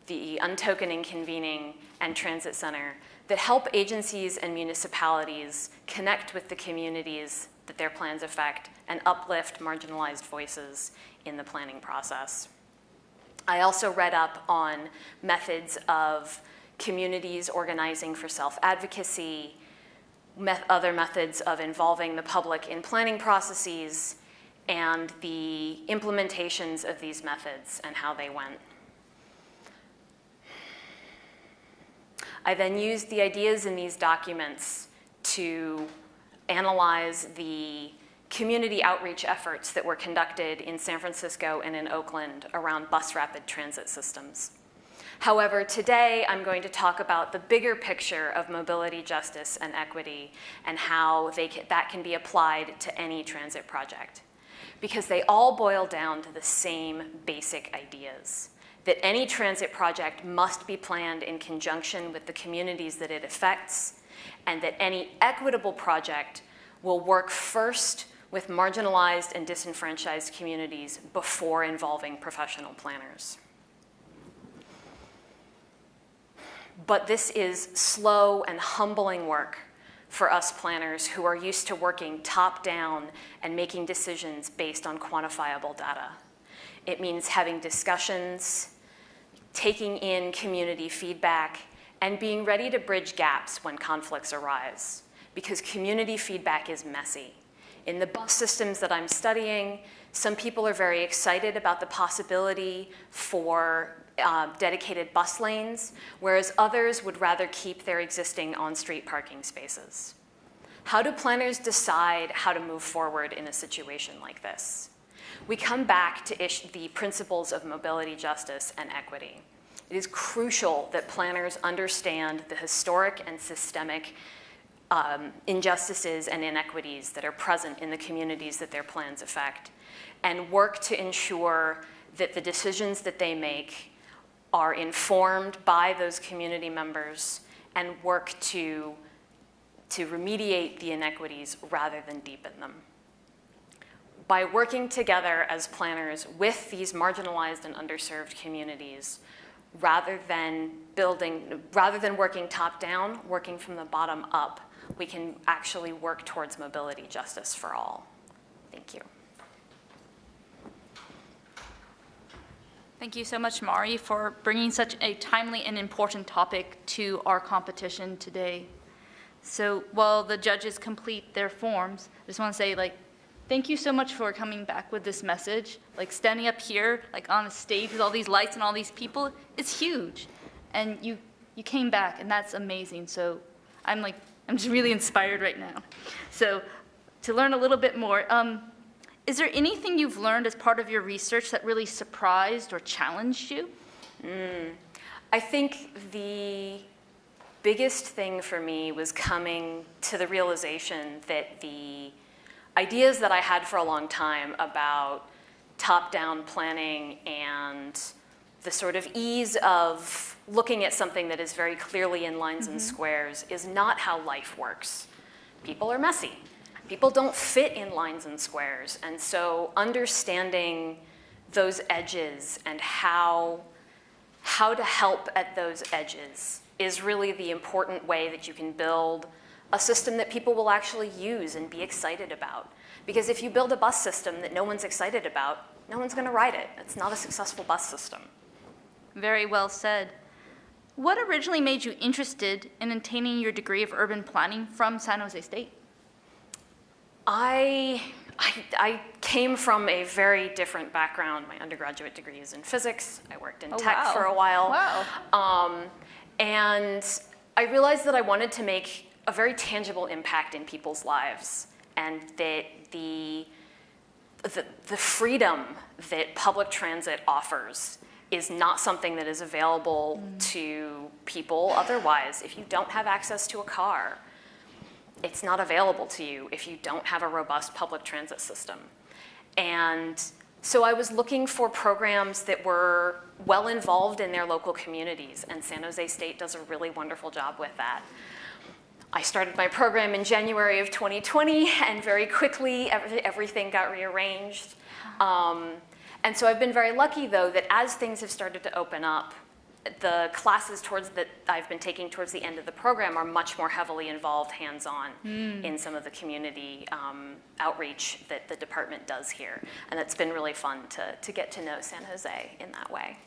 the Untokening Convening, and Transit Center that help agencies and municipalities connect with the communities that their plans affect and uplift marginalized voices in the planning process. I also read up on methods of communities organizing for self-advocacy, other methods of involving the public in planning processes, and the implementations of these methods and how they went. I then used the ideas in these documents to analyze the community outreach efforts that were conducted in San Francisco and in Oakland around bus rapid transit systems. However, today I'm going to talk about the bigger picture of mobility, justice, and equity, and how that can be applied to any transit project. Because they all boil down to the same basic ideas, that any transit project must be planned in conjunction with the communities that it affects, and that any equitable project will work first with marginalized and disenfranchised communities before involving professional planners. But this is slow and humbling work for us planners who are used to working top-down and making decisions based on quantifiable data. It means having discussions, taking in community feedback, and being ready to bridge gaps when conflicts arise, because community feedback is messy. In the bus systems that I'm studying, some people are very excited about the possibility for dedicated bus lanes, whereas others would rather keep their existing on-street parking spaces. How do planners decide how to move forward in a situation like this? We come back to the principles of mobility, justice, and equity. It is crucial that planners understand the historic and systemic injustices and inequities that are present in the communities that their plans affect, and work to ensure that the decisions that they make are informed by those community members, and work to remediate the inequities rather than deepen them. By working together as planners with these marginalized and underserved communities, rather than working top-down, working from the bottom up, we can actually work towards mobility justice for all. Thank you. Thank you so much, Mari, for bringing such a timely and important topic to our competition today. So while the judges complete their forms, I just want to say, thank you so much for coming back with this message. Standing up here, on a stage with all these lights and all these people, it's huge. And you came back, and that's amazing. So I'm just really inspired right now. So to learn a little bit more, is there anything you've learned as part of your research that really surprised or challenged you? I think the biggest thing for me was coming to the realization that the ideas that I had for a long time about top-down planning and the sort of ease of looking at something that is very clearly in lines and squares is not how life works. People are messy. People don't fit in lines and squares. And so understanding those edges and how to help at those edges is really the important way that you can build a system that people will actually use and be excited about. Because if you build a bus system that no one's excited about, no one's going to ride it. It's not a successful bus system. Very well said. What originally made you interested in obtaining your degree of urban planning from San Jose State? I I came from a very different background. My undergraduate degree is in physics. I worked in tech for a while. Wow. And I realized that I wanted to make a very tangible impact in people's lives, and that the freedom that public transit offers is not something that is available to people otherwise. If you don't have access to a car, it's not available to you if you don't have a robust public transit system. And so I was looking for programs that were well involved in their local communities, and San Jose State does a really wonderful job with that. I started my program in January of 2020, and very quickly everything got rearranged. And so I've been very lucky, though, that as things have started to open up, the classes that I've been taking towards the end of the program are much more heavily involved hands-on in some of the community outreach that the department does here. And it's been really fun to get to know San Jose in that way.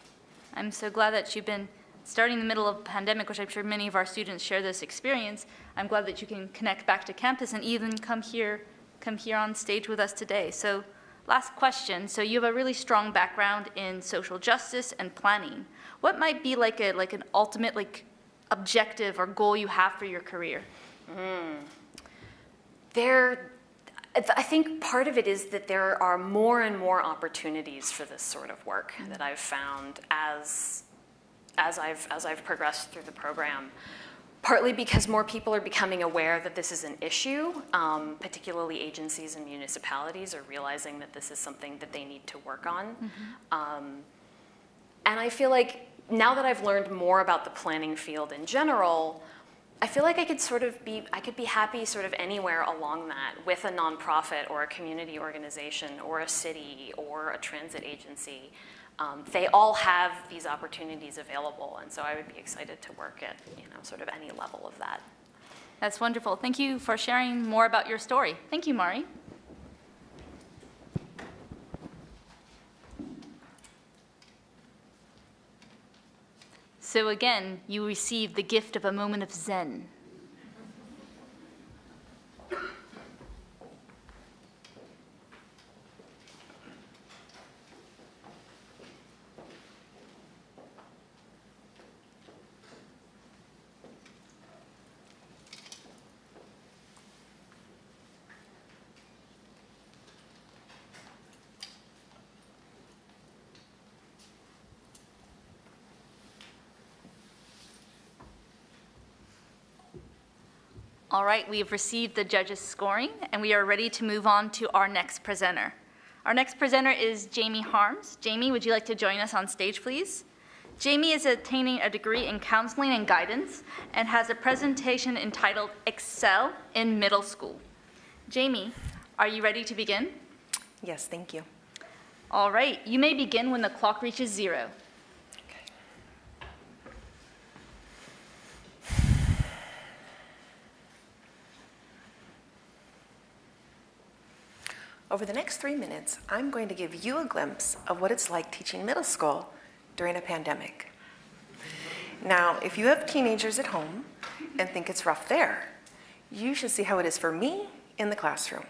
I'm so glad that you've been starting in the middle of a pandemic, which I'm sure many of our students share this experience. I'm glad that you can connect back to campus and even come here on stage with us today. So last question. So you have a really strong background in social justice and planning. What might be like an ultimate objective or goal you have for your career? I think part of it is that there are more and more opportunities for this sort of work that I've found as I've progressed through the program. Partly because more people are becoming aware that this is an issue, particularly agencies and municipalities are realizing that this is something that they need to work on. And I feel like now that I've learned more about the planning field in general, I feel like I could be happy sort of anywhere along that with a nonprofit or a community organization or a city or a transit agency. They all have these opportunities available, and so I would be excited to work at sort of any level of that. That's wonderful. Thank you for sharing more about your story. Thank you, Mari. So again, you receive the gift of a moment of Zen. All right, we have received the judges' scoring, and we are ready to move on to our next presenter. Our next presenter is Jamie Harms. Jamie, would you like to join us on stage, please? Jamie is attaining a degree in counseling and guidance and has a presentation entitled Excel in Middle School. Jamie, are you ready to begin? Yes, thank you. All right, you may begin when the clock reaches 0. Over the next 3 minutes, I'm going to give you a glimpse of what it's like teaching middle school during a pandemic. Now, if you have teenagers at home and think it's rough there, you should see how it is for me in the classroom.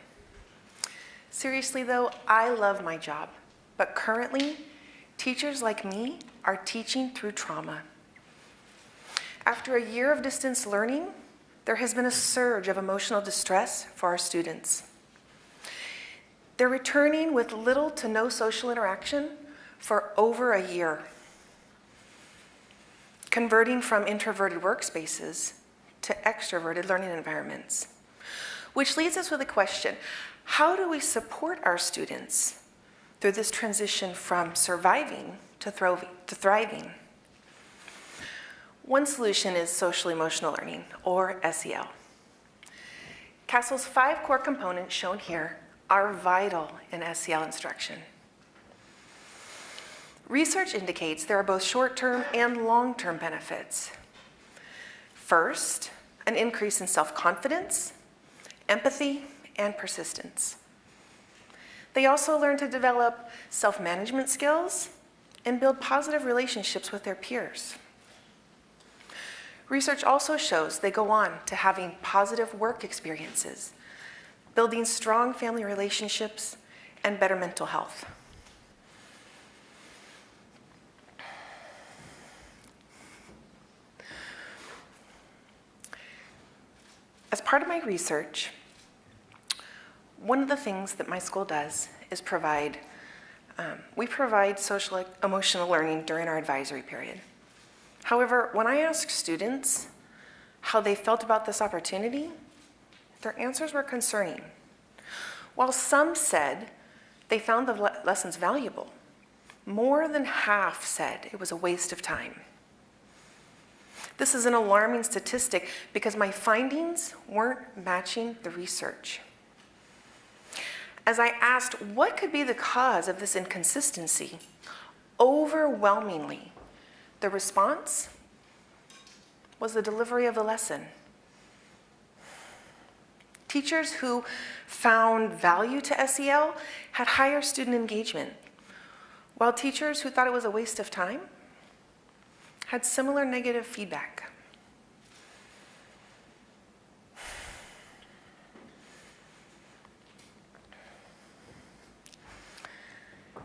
Seriously though, I love my job, but currently, teachers like me are teaching through trauma. After a year of distance learning, there has been a surge of emotional distress for our students. They're returning with little to no social interaction for over a year, converting from introverted workspaces to extroverted learning environments. Which leads us with a question: how do we support our students through this transition from surviving to thriving? One solution is social emotional learning, or SEL. CASEL's 5 core components shown here are vital in SEL instruction. Research indicates there are both short-term and long-term benefits. First, an increase in self-confidence, empathy, and persistence. They also learn to develop self-management skills and build positive relationships with their peers. Research also shows they go on to having positive work experiences, building strong family relationships, and better mental health. As part of my research, one of the things that my school does is we provide social emotional learning during our advisory period. However, when I asked students how they felt about this opportunity, their answers were concerning. While some said they found the lessons valuable, more than half said it was a waste of time. This is an alarming statistic because my findings weren't matching the research. As I asked what could be the cause of this inconsistency, overwhelmingly, the response was the delivery of the lesson. Teachers who found value to SEL had higher student engagement, while teachers who thought it was a waste of time had similar negative feedback.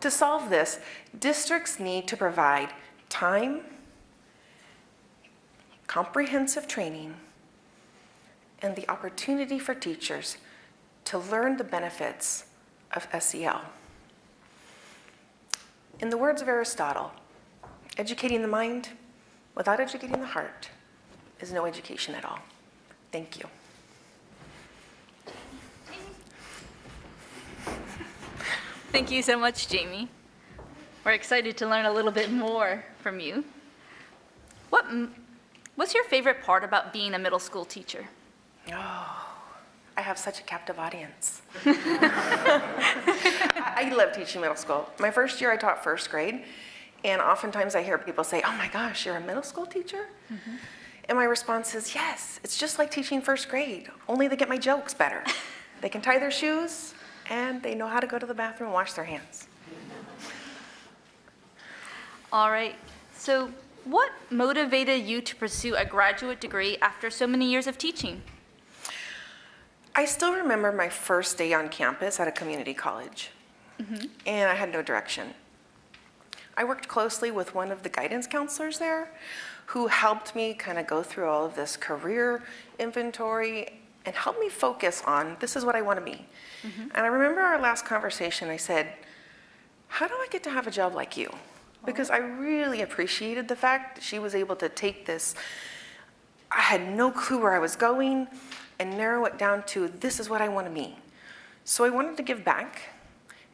To solve this, districts need to provide time, comprehensive training, and the opportunity for teachers to learn the benefits of SEL. In the words of Aristotle, educating the mind without educating the heart is no education at all. Thank you. Thank you so much, Jamie. We're excited to learn a little bit more from you. What's your favorite part about being a middle school teacher? Oh, I have such a captive audience. I love teaching middle school. My first year I taught first grade, and oftentimes I hear people say, oh my gosh, you're a middle school teacher? Mm-hmm. And my response is, yes, it's just like teaching first grade, only they get my jokes better. They can tie their shoes, and they know how to go to the bathroom and wash their hands. All right, so what motivated you to pursue a graduate degree after so many years of teaching? I still remember my first day on campus at a community college, and I had no direction. I worked closely with one of the guidance counselors there who helped me kind of go through all of this career inventory and helped me focus on, this is what I want to be. And I remember our last conversation, I said, how do I get to have a job like you? Because I really appreciated the fact that she was able to take this, I had no clue where I was going, and narrow it down to, this is what I want to be. So I wanted to give back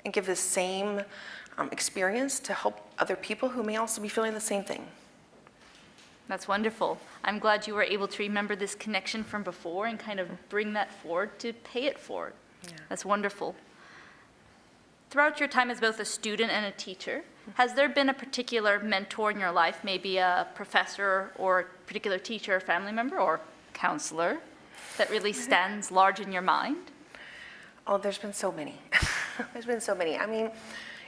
and give the same experience to help other people who may also be feeling the same thing. That's wonderful. I'm glad you were able to remember this connection from before and kind of bring that forward to pay it forward. Yeah. That's wonderful. Throughout your time as both a student and a teacher, has there been a particular mentor in your life, maybe a professor or a particular teacher or family member or counselor that really stands large in your mind? Oh, there's been so many. There's been so many. I mean,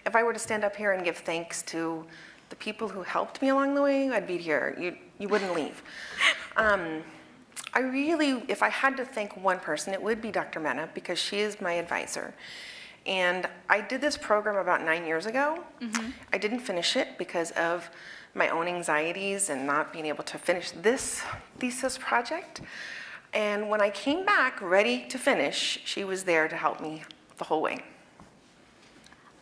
if I were to stand up here and give thanks to the people who helped me along the way, I'd be here. You wouldn't leave. I really, if I had to thank one person, it would be Dr. Mena, because she is my advisor. And I did this program about 9 years ago. I didn't finish it because of my own anxieties and not being able to finish this thesis project. And when I came back ready to finish, she was there to help me the whole way.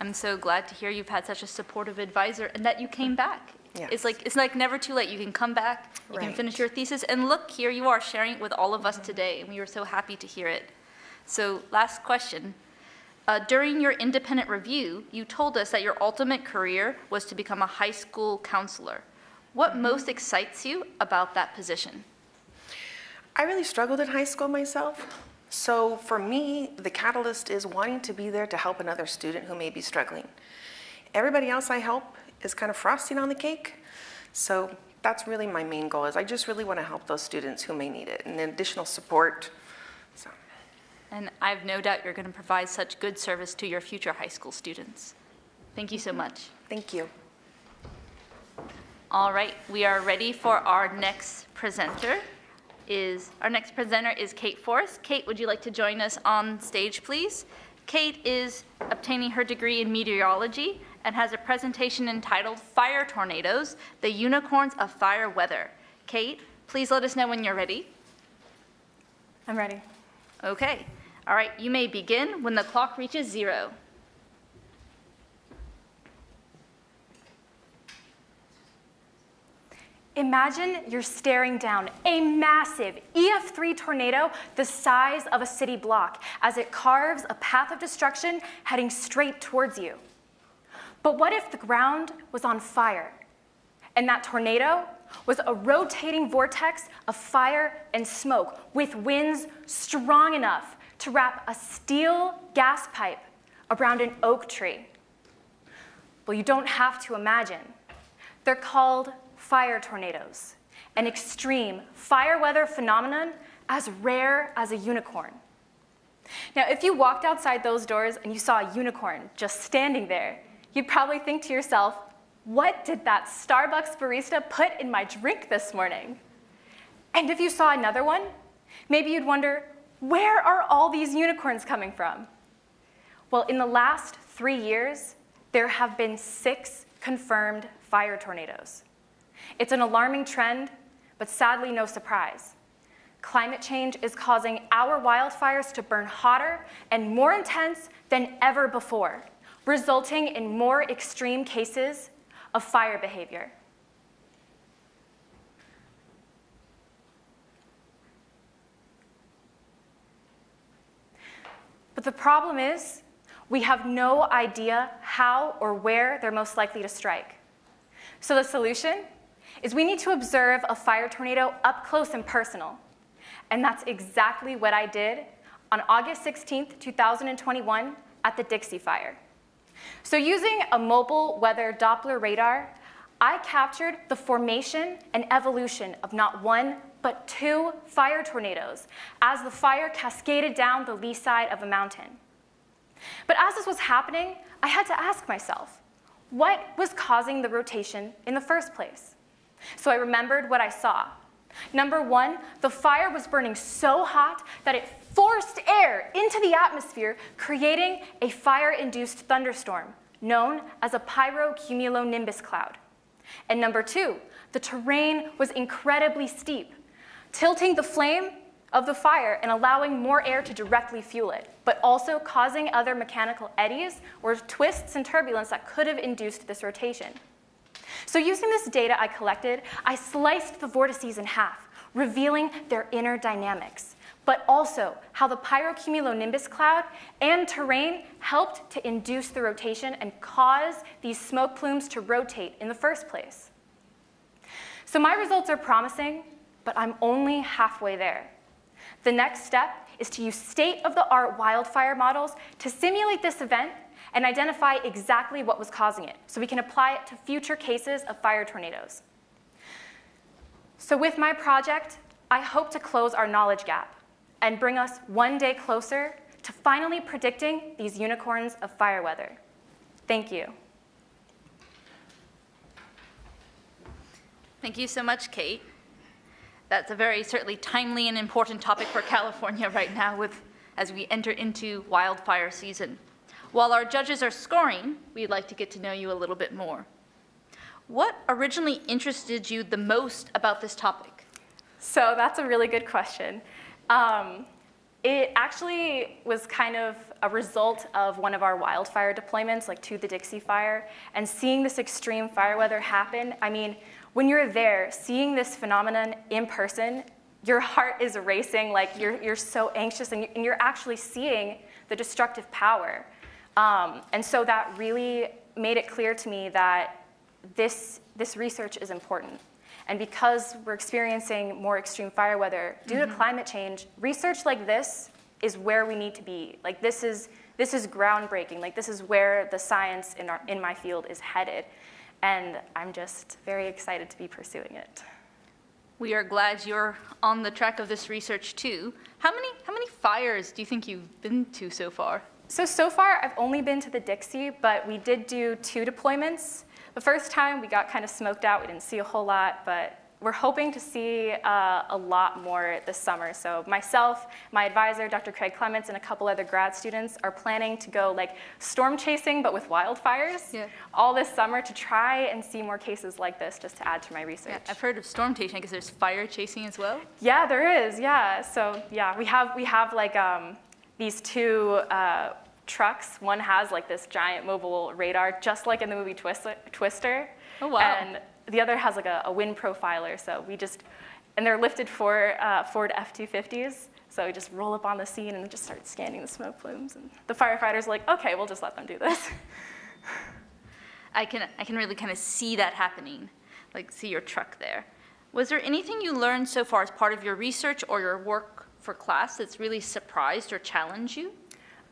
I'm so glad to hear you've had such a supportive advisor and that you came back. Yes. It's like never too late. You can come back, you can finish your thesis, and look, here you are sharing it with all of us today, and we were so happy to hear it. So last question. During your independent review, you told us that your ultimate career was to become a high school counselor. What most excites you about that position? I really struggled in high school myself. So for me, the catalyst is wanting to be there to help another student who may be struggling. Everybody else I help is kind of frosting on the cake. So that's really my main goal, is I just really want to help those students who may need it and additional support. So. And I have no doubt you're going to provide such good service to your future high school students. Thank you so much. Thank you. All right, we are ready for our next presenter. our next presenter is Kate Forrest. Kate, would you like to join us on stage, please? Kate is obtaining her degree in meteorology and has a presentation entitled Fire Tornadoes, the Unicorns of Fire Weather. Kate, please let us know when you're ready. I'm ready. Okay. All right, you may begin when the clock reaches 0. Imagine you're staring down a massive EF3 tornado the size of a city block as it carves a path of destruction heading straight towards you. But what if the ground was on fire and that tornado was a rotating vortex of fire and smoke with winds strong enough to wrap a steel gas pipe around an oak tree? Well, you don't have to imagine. They're called fire tornadoes, an extreme fire weather phenomenon as rare as a unicorn. Now, if you walked outside those doors and you saw a unicorn just standing there, you'd probably think to yourself, what did that Starbucks barista put in my drink this morning? And if you saw another one, maybe you'd wonder, where are all these unicorns coming from? Well, in the last 3 years, there have been 6 confirmed fire tornadoes. It's an alarming trend, but sadly no surprise. Climate change is causing our wildfires to burn hotter and more intense than ever before, resulting in more extreme cases of fire behavior. But the problem is, we have no idea how or where they're most likely to strike. So the solution is we need to observe a fire tornado up close and personal. And that's exactly what I did on August 16th, 2021 at the Dixie Fire. So using a mobile weather Doppler radar, I captured the formation and evolution of not 1, but 2 fire tornadoes as the fire cascaded down the lee side of a mountain. But as this was happening, I had to ask myself, what was causing the rotation in the first place? So I remembered what I saw. Number 1, the fire was burning so hot that it forced air into the atmosphere, creating a fire-induced thunderstorm known as a pyrocumulonimbus cloud. And number 2, the terrain was incredibly steep, tilting the flame of the fire and allowing more air to directly fuel it, but also causing other mechanical eddies or twists and turbulence that could have induced this rotation. So using this data I collected, I sliced the vortices in half, revealing their inner dynamics, but also how the pyrocumulonimbus cloud and terrain helped to induce the rotation and cause these smoke plumes to rotate in the first place. So my results are promising, but I'm only halfway there. The next step is to use state-of-the-art wildfire models to simulate this event and identify exactly what was causing it, so we can apply it to future cases of fire tornadoes. So with my project, I hope to close our knowledge gap and bring us one day closer to finally predicting these unicorns of fire weather. Thank you. Thank you so much, Kate. That's a very certainly timely and important topic for California right now as we enter into wildfire season. While our judges are scoring, we'd like to get to know you a little bit more. What originally interested you the most about this topic? So that's a really good question. It actually was kind of a result of one of our wildfire deployments, like to the Dixie Fire, and seeing this extreme fire weather happen. I mean, when you're there, seeing this phenomenon in person, your heart is racing, like you're so anxious, and you're actually seeing the destructive power. And so that really made it clear to me that this research is important. And because we're experiencing more extreme fire weather due to climate change, research like this is where we need to be. Like this is groundbreaking. Like this is where the science in my field is headed. And I'm just very excited to be pursuing it. We are glad you're on the track of this research too. How many fires do you think you've been to so far? So far I've only been to the Dixie, but we did do 2 deployments. The first time we got kind of smoked out. We didn't see a whole lot, but we're hoping to see a lot more this summer. So myself, my advisor, Dr. Craig Clements, and a couple other grad students are planning to go like storm chasing, but with wildfires all this summer to try and see more cases like this, just to add to my research. Yeah, I've heard of storm chasing because there's fire chasing as well. Yeah, there is. Yeah. So yeah, we have like these two trucks. One has like this giant mobile radar, just like in the movie Twister. Oh wow. And the other has like a wind profiler, so and they're lifted for Ford F-250s, so we just roll up on the scene and just start scanning the smoke plumes, and the firefighters are like, okay, we'll just let them do this. I can really kind of see that happening, like see your truck there. Was there anything you learned so far as part of your research or your work for class that's really surprised or challenged you?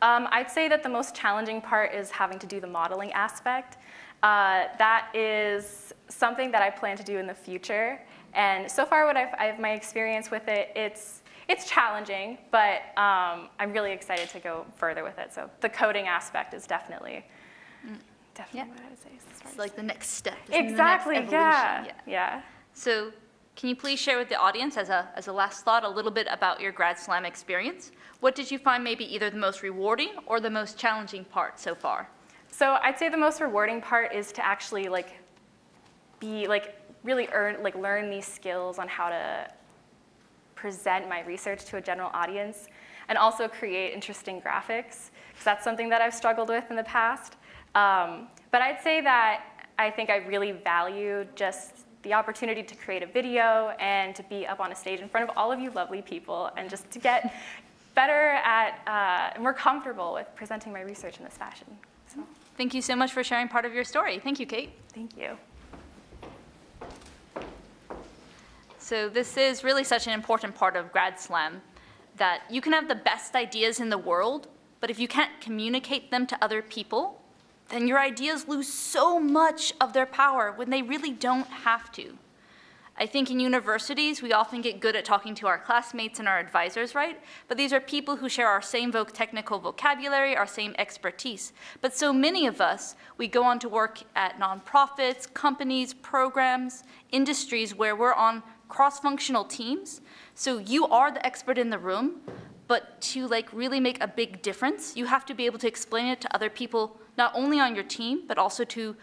I'd say that the most challenging part is having to do the modeling aspect. That is something that I plan to do in the future. And so far, my experience with it, it's challenging, but I'm really excited to go further with it. So the coding aspect is definitely what I would say. It's like the next step. Exactly. The next evolution. Yeah. So can you please share with the audience, as a last thought, a little bit about your Grad Slam experience? What did you find maybe either the most rewarding or the most challenging part so far? So I'd say the most rewarding part is to actually really learn these skills on how to present my research to a general audience, and also create interesting graphics, because that's something that I've struggled with in the past. But I'd say that I think I really valued just the opportunity to create a video and to be up on a stage in front of all of you lovely people, and just to get better at, more comfortable with presenting my research in this fashion. So. Thank you so much for sharing part of your story. Thank you, Kate. Thank you. So this is really such an important part of Grad Slam, that you can have the best ideas in the world, but if you can't communicate them to other people, then your ideas lose so much of their power when they really don't have to. I think in universities, we often get good at talking to our classmates and our advisors, right? But these are people who share our same technical vocabulary, our same expertise. But so many of us, we go on to work at nonprofits, companies, programs, industries where we're on cross-functional teams. So you are the expert in the room, but to really make a big difference, you have to be able to explain it to other people, not only on your team, but also to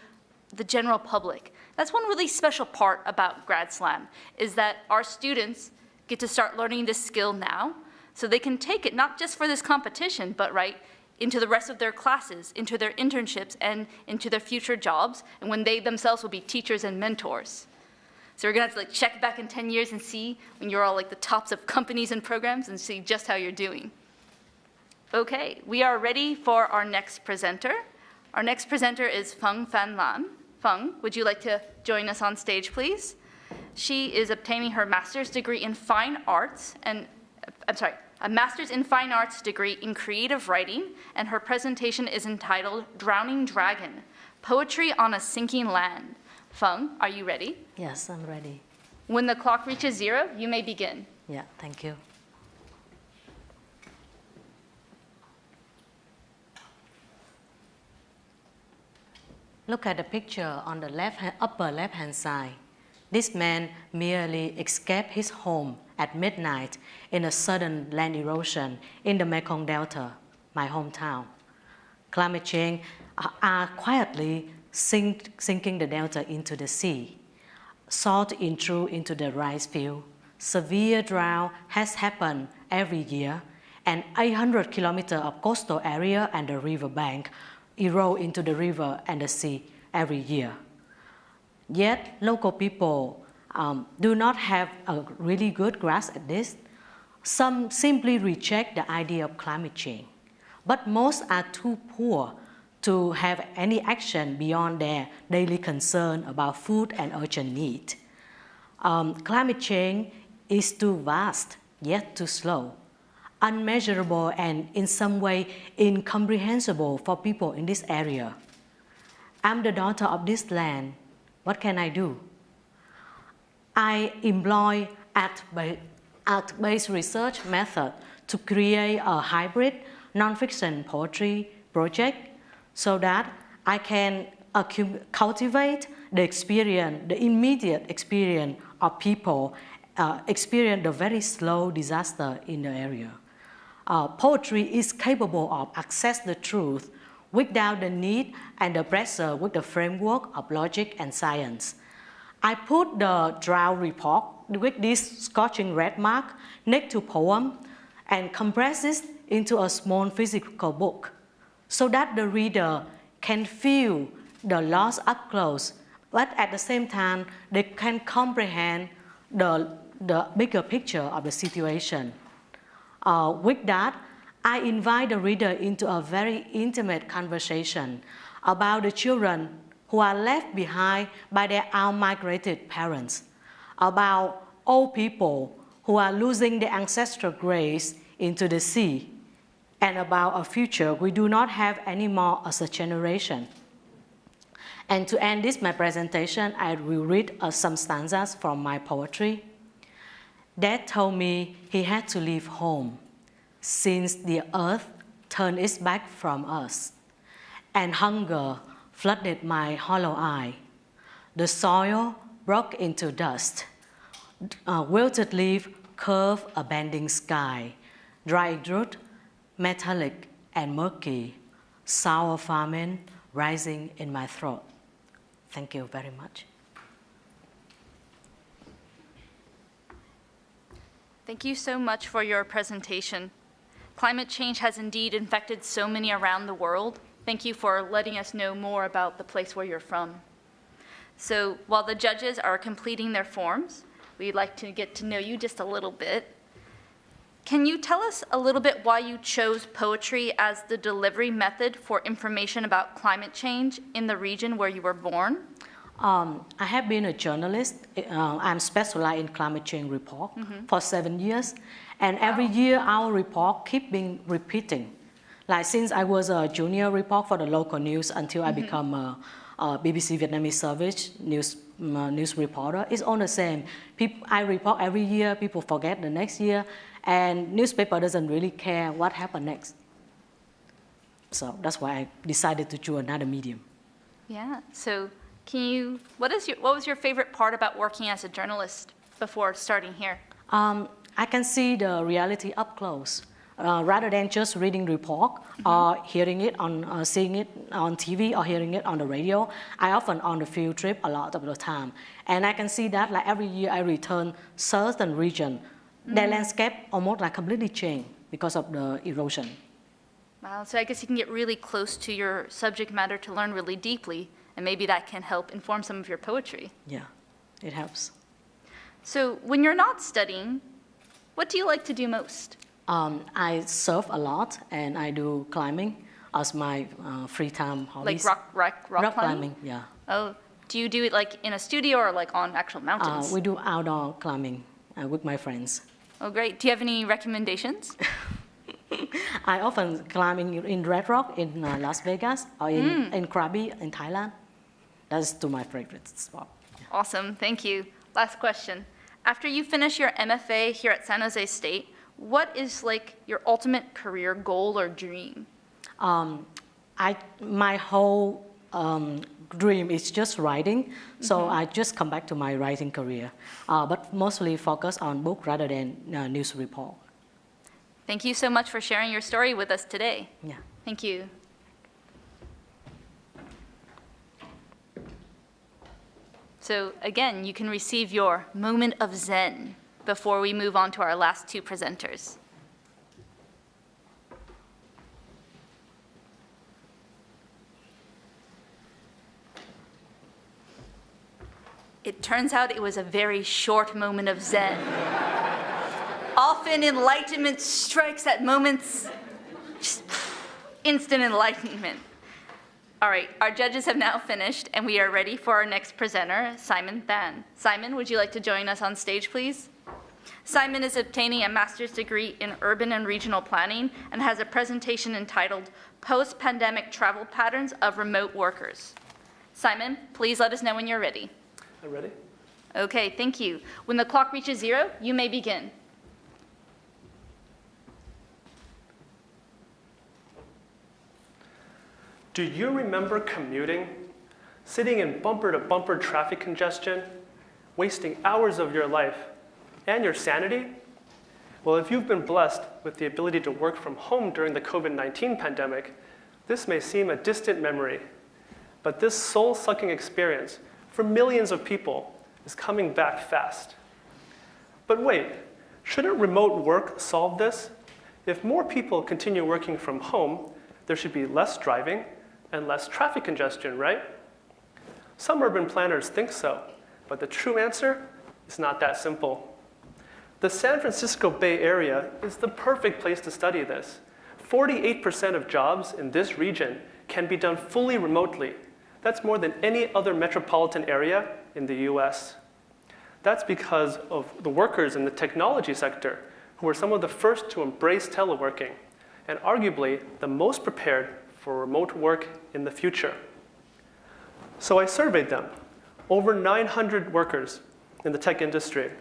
the general public. That's one really special part about Grad Slam, is that our students get to start learning this skill now, so they can take it not just for this competition, but into the rest of their classes, into their internships, and into their future jobs, and when they themselves will be teachers and mentors. So we're gonna have to check back in 10 years and see when you're all the tops of companies and programs and see just how you're doing. Okay, we are ready for our next presenter. Our next presenter is Feng Fan Lan. Feng, would you like to join us on stage, please? She is obtaining her master's degree in fine arts, a master's in fine arts degree in creative writing, and her presentation is entitled Drowning Dragon, Poetry on a Sinking Land. Feng, are you ready? Yes, I'm ready. When the clock reaches 0, you may begin. Yeah, thank you. Look at the picture on the upper left-hand side. This man merely escaped his home at midnight in a sudden land erosion in the Mekong Delta, my hometown. Climate change are quietly sinking the delta into the sea. Salt intrudes into the rice field. Severe drought has happened every year, and 800 kilometers of coastal area and the river bank erode into the river and the sea every year. Yet, local people do not have a really good grasp at this. Some simply reject the idea of climate change, but most are too poor to have any action beyond their daily concern about food and urgent need. Climate change is too vast, yet too slow, unmeasurable, and in some way incomprehensible for people in this area. I'm the daughter of this land. What can I do? I employ art-based research method to create a hybrid nonfiction poetry project so that I can cultivate the immediate experience of people experience the very slow disaster in the area. Poetry is capable of access the truth without the need and the pressure with the framework of logic and science. I put the drought report with this scorching red mark next to poem and compress it into a small physical book so that the reader can feel the loss up close, but at the same time, they can comprehend the bigger picture of the situation. With that, I invite the reader into a very intimate conversation about the children who are left behind by their out-migrated parents, about old people who are losing their ancestral graves into the sea, and about a future we do not have anymore as a generation. And to end my presentation, I will read some stanzas from my poetry. Dad told me he had to leave home, since the earth turned its back from us, and hunger flooded my hollow eye. The soil broke into dust, wilted leaf curved a bending sky, dried root, metallic and murky, sour famine rising in my throat. Thank you very much. Thank you so much for your presentation. Climate change has indeed infected so many around the world. Thank you for letting us know more about the place where you're from. So while the judges are completing their forms, we'd like to get to know you just a little bit. Can you tell us a little bit why you chose poetry as the delivery method for information about climate change in the region where you were born? I have been a journalist. I'm specialized in climate change report for 7 years. And every year our report keep being repeating. Like since I was a junior report for the local news until I become a BBC Vietnamese service news reporter, it's all the same. I report every year, people forget the next year, and newspaper doesn't really care what happened next. So that's why I decided to choose another medium. Yeah, so what was your favorite part about working as a journalist before starting here? I can see the reality up close. Rather than just reading report or hearing it on, seeing it on TV or hearing it on the radio, I often on the field trip a lot of the time. And I can see that like every year I return certain region, their landscape almost like completely changed because of the erosion. Wow, so I guess you can get really close to your subject matter to learn really deeply, and maybe that can help inform some of your poetry. Yeah, it helps. So when you're not studying, what do you like to do most? I surf a lot, and I do climbing as my free time hobbies. Like rock climbing? Yeah. Oh, do you do it like in a studio or like on actual mountains? We do outdoor climbing with my friends. Oh, great. Do you have any recommendations? I often climbing in Red Rock in Las Vegas or in Krabi in Thailand. That's to my favorite spot. Awesome, thank you. Last question. After you finish your MFA here at San Jose State, what is like your ultimate career goal or dream? My whole dream is just writing, so I just come back to my writing career, but mostly focus on book rather than news report. Thank you so much for sharing your story with us today. Yeah. Thank you. So again, you can receive your moment of Zen before we move on to our last two presenters. It turns out it was a very short moment of Zen. Often enlightenment strikes at moments, just instant enlightenment. All right, our judges have now finished, and we are ready for our next presenter, Simon Than. Simon, would you like to join us on stage, please? Simon is obtaining a master's degree in urban and regional planning and has a presentation entitled Post-Pandemic Travel Patterns of Remote Workers. Simon, please let us know when you're ready. I'm ready. Okay, thank you. When the clock reaches 0, you may begin. Do you remember commuting? Sitting in bumper-to-bumper traffic congestion? wasting hours of your life and your sanity? Well, if you've been blessed with the ability to work from home during the COVID-19 pandemic, this may seem a distant memory, but this soul-sucking experience for millions of people is coming back fast. But wait, shouldn't remote work solve this? If more people continue working from home, there should be less driving and less traffic congestion, right? Some urban planners think so, but the true answer is not that simple. The San Francisco Bay Area is the perfect place to study this. 48% of jobs in this region can be done fully remotely. That's more than any other metropolitan area in the US. That's because of the workers in the technology sector who were some of the first to embrace teleworking and arguably the most prepared for remote work in the future. So I surveyed them, over 900 workers in the tech industry.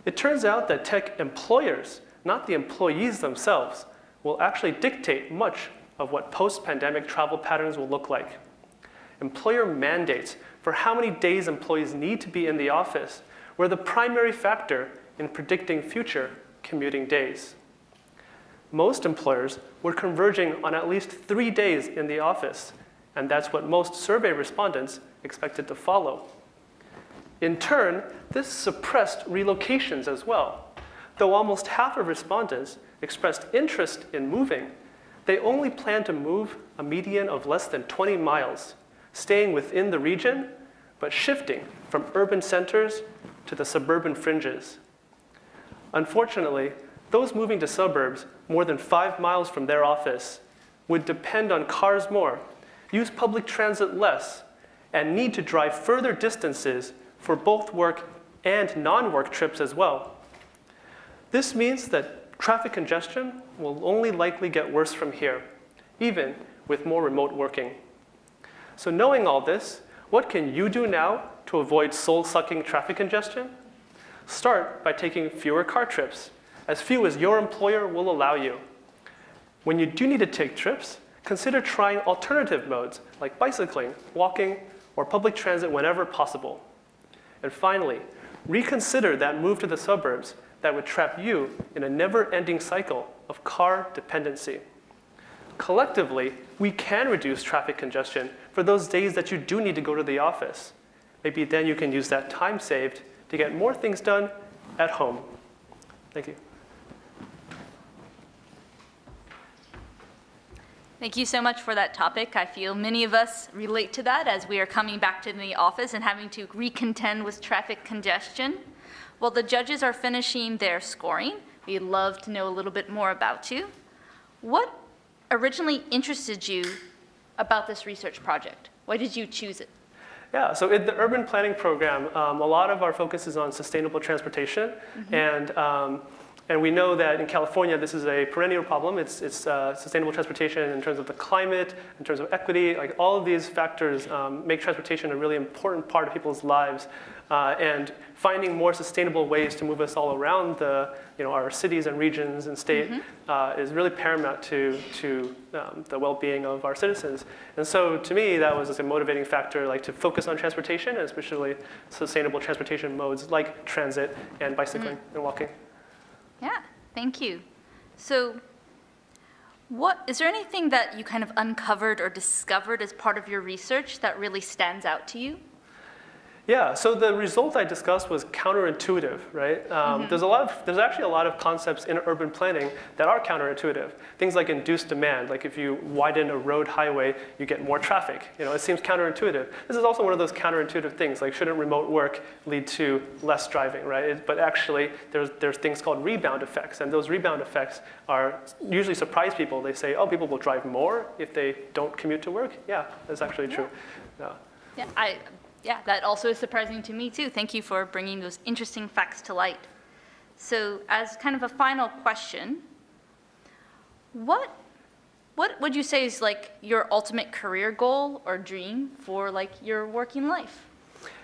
It turns out that tech employers, not the employees themselves, will actually dictate much of what post-pandemic travel patterns will look like. Employer mandates for how many days employees need to be in the office were the primary factor in predicting future commuting days. Most employers were converging on at least 3 days in the office, and that's what most survey respondents expected to follow. In turn, this suppressed relocations as well. Though almost half of respondents expressed interest in moving, they only planned to move a median of less than 20 miles, staying within the region, but shifting from urban centers to the suburban fringes. Unfortunately, those moving to suburbs more than 5 miles from their office would depend on cars more, use public transit less, and need to drive further distances for both work and non-work trips as well. This means that traffic congestion will only likely get worse from here, even with more remote working. So knowing all this, what can you do now to avoid soul-sucking traffic congestion? Start by taking fewer car trips, as few as your employer will allow you. When you do need to take trips, consider trying alternative modes like bicycling, walking, or public transit whenever possible. And finally, reconsider that move to the suburbs that would trap you in a never-ending cycle of car dependency. Collectively, we can reduce traffic congestion for those days that you do need to go to the office. Maybe then you can use that time saved to get more things done at home. Thank you. Thank you so much for that topic. I feel many of us relate to that as we are coming back to the office and having to recontend with traffic congestion. While the judges are finishing their scoring, we'd love to know a little bit more about you. What originally interested you about this research project? Why did you choose it? Yeah, so in the urban planning program, a lot of our focus is on sustainable transportation. Mm-hmm. And we know that in California, this is a perennial problem. It's sustainable transportation in terms of the climate, in terms of equity. Like all of these factors make transportation a really important part of people's lives. And finding more sustainable ways to move us all around our cities and regions and state is really paramount to the well-being of our citizens. And so to me, that was a motivating factor, like to focus on transportation, and especially sustainable transportation modes like transit and bicycling and walking. Yeah, thank you. So is there anything that you kind of uncovered or discovered as part of your research that really stands out to you? Yeah, so the result I discussed was counterintuitive, right? There's actually a lot of concepts in urban planning that are counterintuitive. Things like induced demand, like if you widen a road highway, you get more traffic. It seems counterintuitive. This is also one of those counterintuitive things, like shouldn't remote work lead to less driving, right? But actually, there's things called rebound effects, and those rebound effects are usually surprise people. They say, oh, people will drive more if they don't commute to work. Yeah, that's actually true. Yeah, that also is surprising to me too. Thank you for bringing those interesting facts to light. So as kind of a final question, what would you say is like your ultimate career goal or dream for like your working life?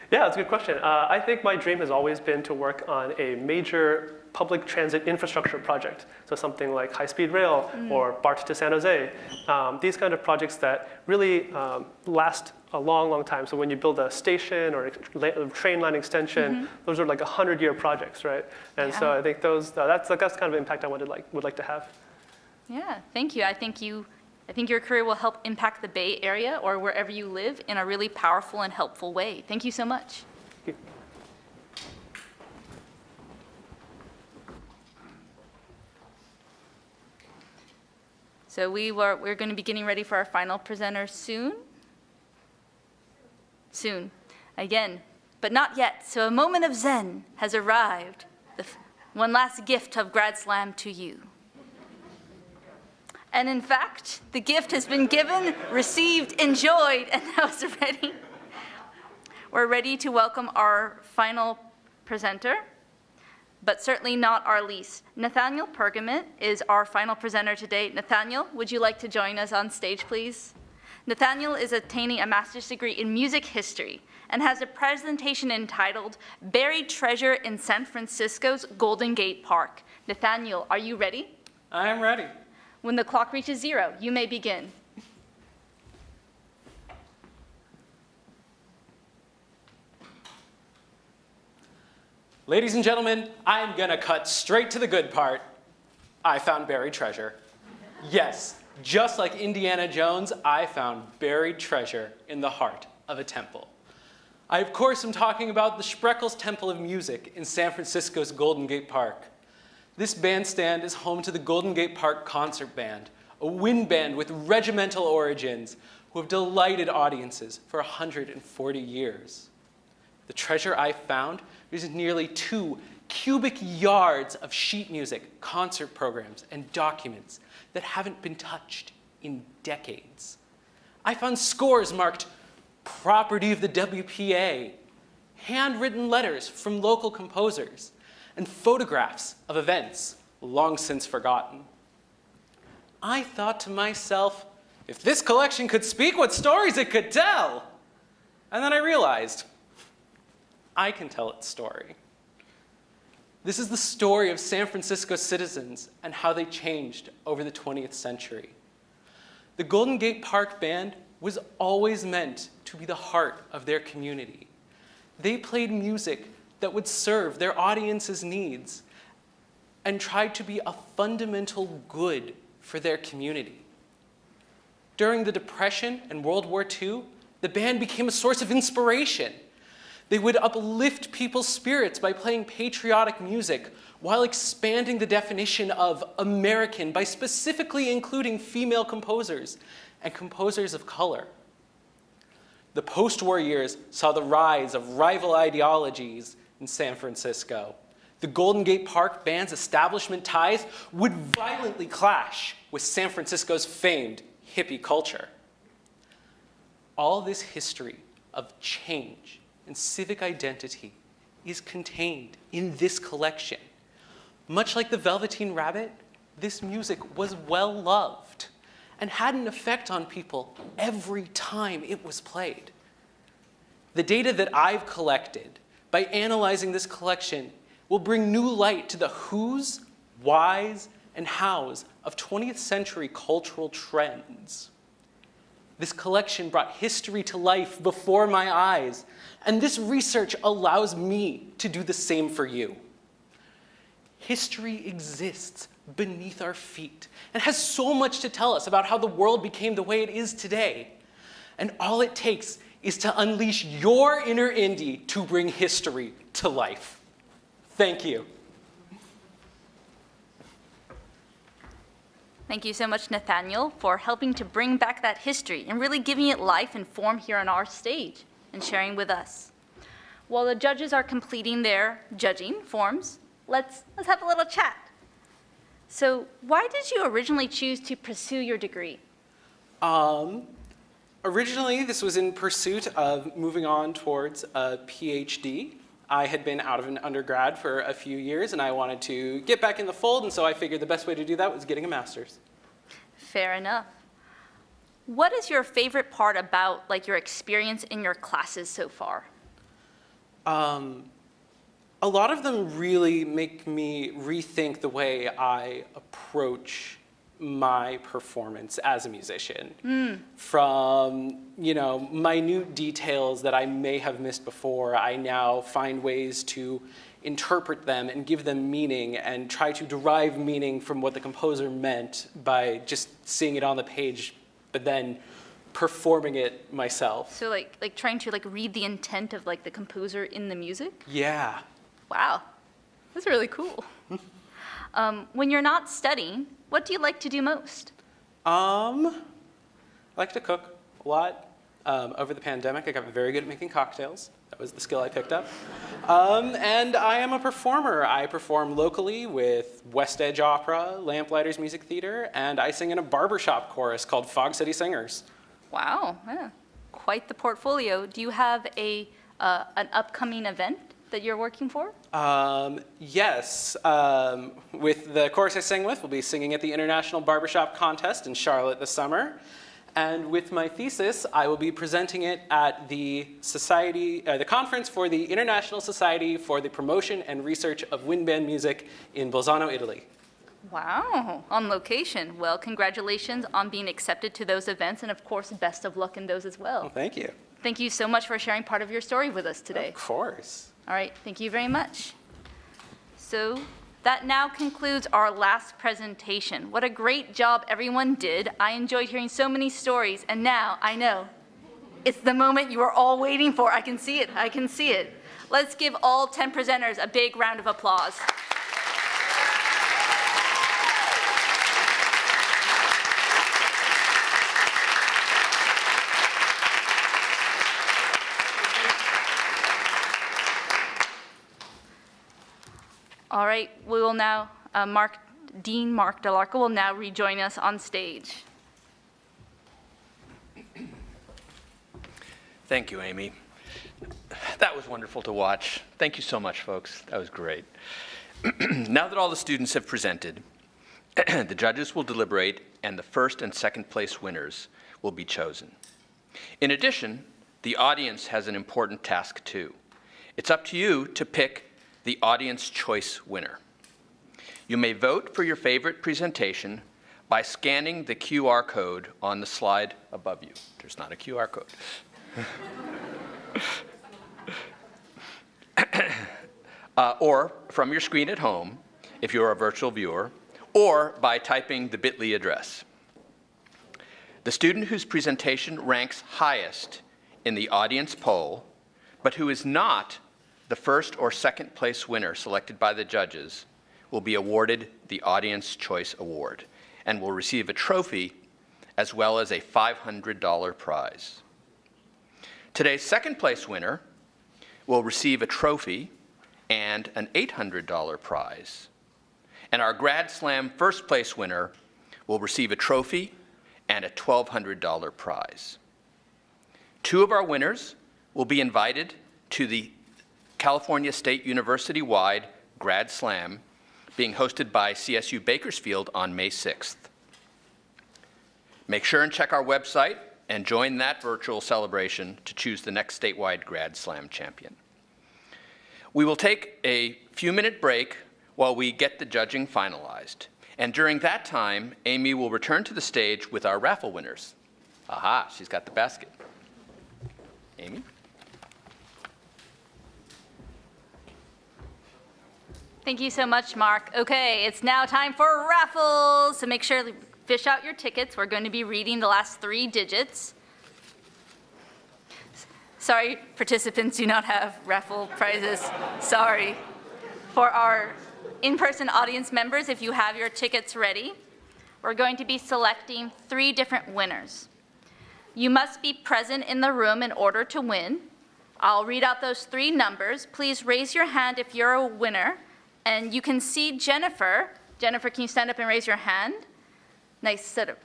Yeah, that's a good question. I think my dream has always been to work on a major public transit infrastructure project. So something like high-speed rail or BART to San Jose. These kind of projects that really last a long, long time. So when you build a station or a train line extension, those are like 100-year projects, right? And so I think that's kind of impact I would like to have. Yeah, thank you. I think your career will help impact the Bay Area or wherever you live in a really powerful and helpful way. Thank you so much. Thank you. So we're going to be getting ready for our final presenter soon. Soon. Again, but not yet. So a moment of Zen has arrived. One last gift of Grad Slam to you. And in fact, the gift has been given, received, enjoyed, and now it's ready. We're ready to welcome our final presenter, but certainly not our least. Nathaniel Pergamet is our final presenter today. Nathaniel, would you like to join us on stage, please? Nathaniel is attaining a master's degree in music history and has a presentation entitled Buried Treasure in San Francisco's Golden Gate Park. Nathaniel, are you ready? I am ready. When the clock reaches 0, you may begin. Ladies and gentlemen, I'm gonna cut straight to the good part. I found buried treasure. Yes, just like Indiana Jones, I found buried treasure in the heart of a temple. I, of course, am talking about the Spreckels Temple of Music in San Francisco's Golden Gate Park. This bandstand is home to the Golden Gate Park Concert Band, a wind band with regimental origins who have delighted audiences for 140 years. The treasure I found is nearly 2 cubic yards of sheet music, concert programs, and documents that haven't been touched in decades. I found scores marked property of the WPA, handwritten letters from local composers, and photographs of events long since forgotten. I thought to myself, if this collection could speak, what stories it could tell! And then I realized, I can tell its story. This is the story of San Francisco citizens and how they changed over the 20th century. The Golden Gate Park Band was always meant to be the heart of their community. They played music that would serve their audience's needs and tried to be a fundamental good for their community. During the Depression and World War II, the band became a source of inspiration. They would uplift people's spirits by playing patriotic music while expanding the definition of American by specifically including female composers and composers of color. The post-war years saw the rise of rival ideologies in San Francisco. The Golden Gate Park Band's establishment ties would violently clash with San Francisco's famed hippie culture. All this history of change and civic identity is contained in this collection. Much like the Velveteen Rabbit, this music was well loved and had an effect on people every time it was played. The data that I've collected by analyzing this collection will bring new light to the who's, why's, and how's of 20th century cultural trends. This collection brought history to life before my eyes, and this research allows me to do the same for you. History exists beneath our feet and has so much to tell us about how the world became the way it is today. And all it takes is to unleash your inner indie to bring history to life. Thank you. Thank you so much, Nathaniel, for helping to bring back that history and really giving it life and form here on our stage and sharing with us. While the judges are completing their judging forms, let's have a little chat. So why did you originally choose to pursue your degree? Originally, this was in pursuit of moving on towards a PhD. I had been out of an undergrad for a few years, and I wanted to get back in the fold, and so I figured the best way to do that was getting a master's. Fair enough. What is your favorite part about your experience in your classes so far? A lot of them really make me rethink the way I approach my performance as a musician. From, minute details that I may have missed before, I now find ways to interpret them and give them meaning and try to derive meaning from what the composer meant by just seeing it on the page, but then performing it myself. So like trying to read the intent of the composer in the music? Yeah. Wow, that's really cool. When you're not studying, what do you like to do most? I like to cook a lot. Over the pandemic, I got very good at making cocktails. That was the skill I picked up. And I am a performer. I perform locally with West Edge Opera, Lamplighters Music Theater, and I sing in a barbershop chorus called Fog City Singers. Wow, yeah. Quite the portfolio. Do you have an upcoming event that you're working for? Yes. With the chorus I sing with, we'll be singing at the International Barbershop Contest in Charlotte this summer. And with my thesis, I will be presenting it at the the conference for the International Society for the Promotion and Research of Wind Band Music in Bolzano, Italy. Wow, on location. Well, congratulations on being accepted to those events, and of course, best of luck in those as well. Well, thank you. Thank you so much for sharing part of your story with us today. Of course. All right, thank you very much. So that now concludes our last presentation. What a great job everyone did. I enjoyed hearing so many stories, and now I know it's the moment you were all waiting for. I can see it, I can see it. Let's give all 10 presenters a big round of applause. All right, we will now, Dean Mark DeLarca will now rejoin us on stage. Thank you, Amy. That was wonderful to watch. Thank you so much, folks. That was great. Now that all the students have presented, the judges will deliberate and the first and second place winners will be chosen. In addition, the audience has an important task too. It's up to you to pick the audience choice winner. You may vote for your favorite presentation by scanning the QR code on the slide above you. There's not a QR code. Or from your screen at home, if you're a virtual viewer, or by typing the bit.ly address. The student whose presentation ranks highest in the audience poll, but who is not the first or second place winner selected by the judges, will be awarded the Audience Choice Award and will receive a trophy as well as a $500 prize. Today's second place winner will receive a trophy and an $800 prize. And our Grad Slam first place winner will receive a trophy and a $1,200 prize. Two of our winners will be invited to the California State University-wide Grad Slam being hosted by CSU Bakersfield on May 6th. Make sure and check our website and join that virtual celebration to choose the next statewide Grad Slam champion. We will take a few-minute break while we get the judging finalized. And during that time, Amy will return to the stage with our raffle winners. Aha, she's got the basket. Amy? Thank you so much, Mark. Okay, it's now time for raffles. So make sure to fish out your tickets. We're going to be reading the last 3 digits. Sorry, participants do not have raffle prizes. Sorry. For our in-person audience members, if you have your tickets ready, we're going to be selecting 3 different winners. You must be present in the room in order to win. I'll read out those 3 numbers. Please raise your hand if you're a winner. And you can see Jennifer. Jennifer, can you stand up and raise your hand? Nice set of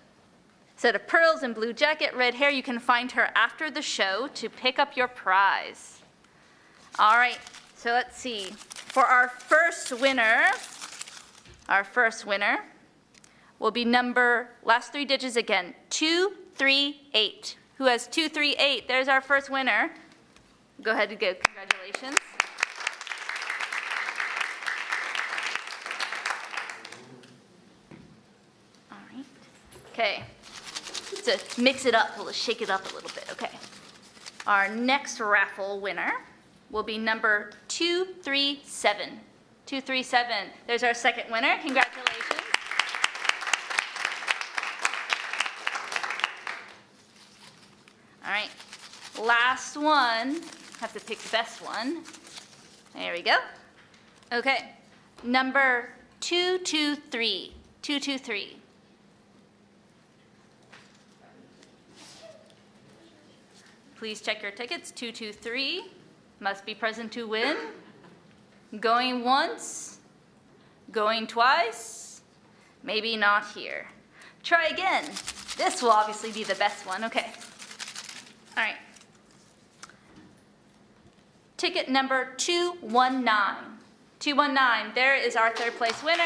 pearls and blue jacket, red hair. You can find her after the show to pick up your prize. All right, so let's see. For our first winner will be last 3 digits again, 238. Who has 238? There's our first winner. Go ahead and go. Congratulations. All right. Okay, to mix it up, we'll shake it up a little bit, okay. Our next raffle winner will be number 237. 237, there's our second winner, congratulations. All right, last one, have to pick the best one. There we go. Okay, number 223, 223. Please check your tickets, 223, must be present to win. Going once, going twice, maybe not here. Try again. This will obviously be the best one, okay. All right. Ticket number 219. 219, there is our third place winner.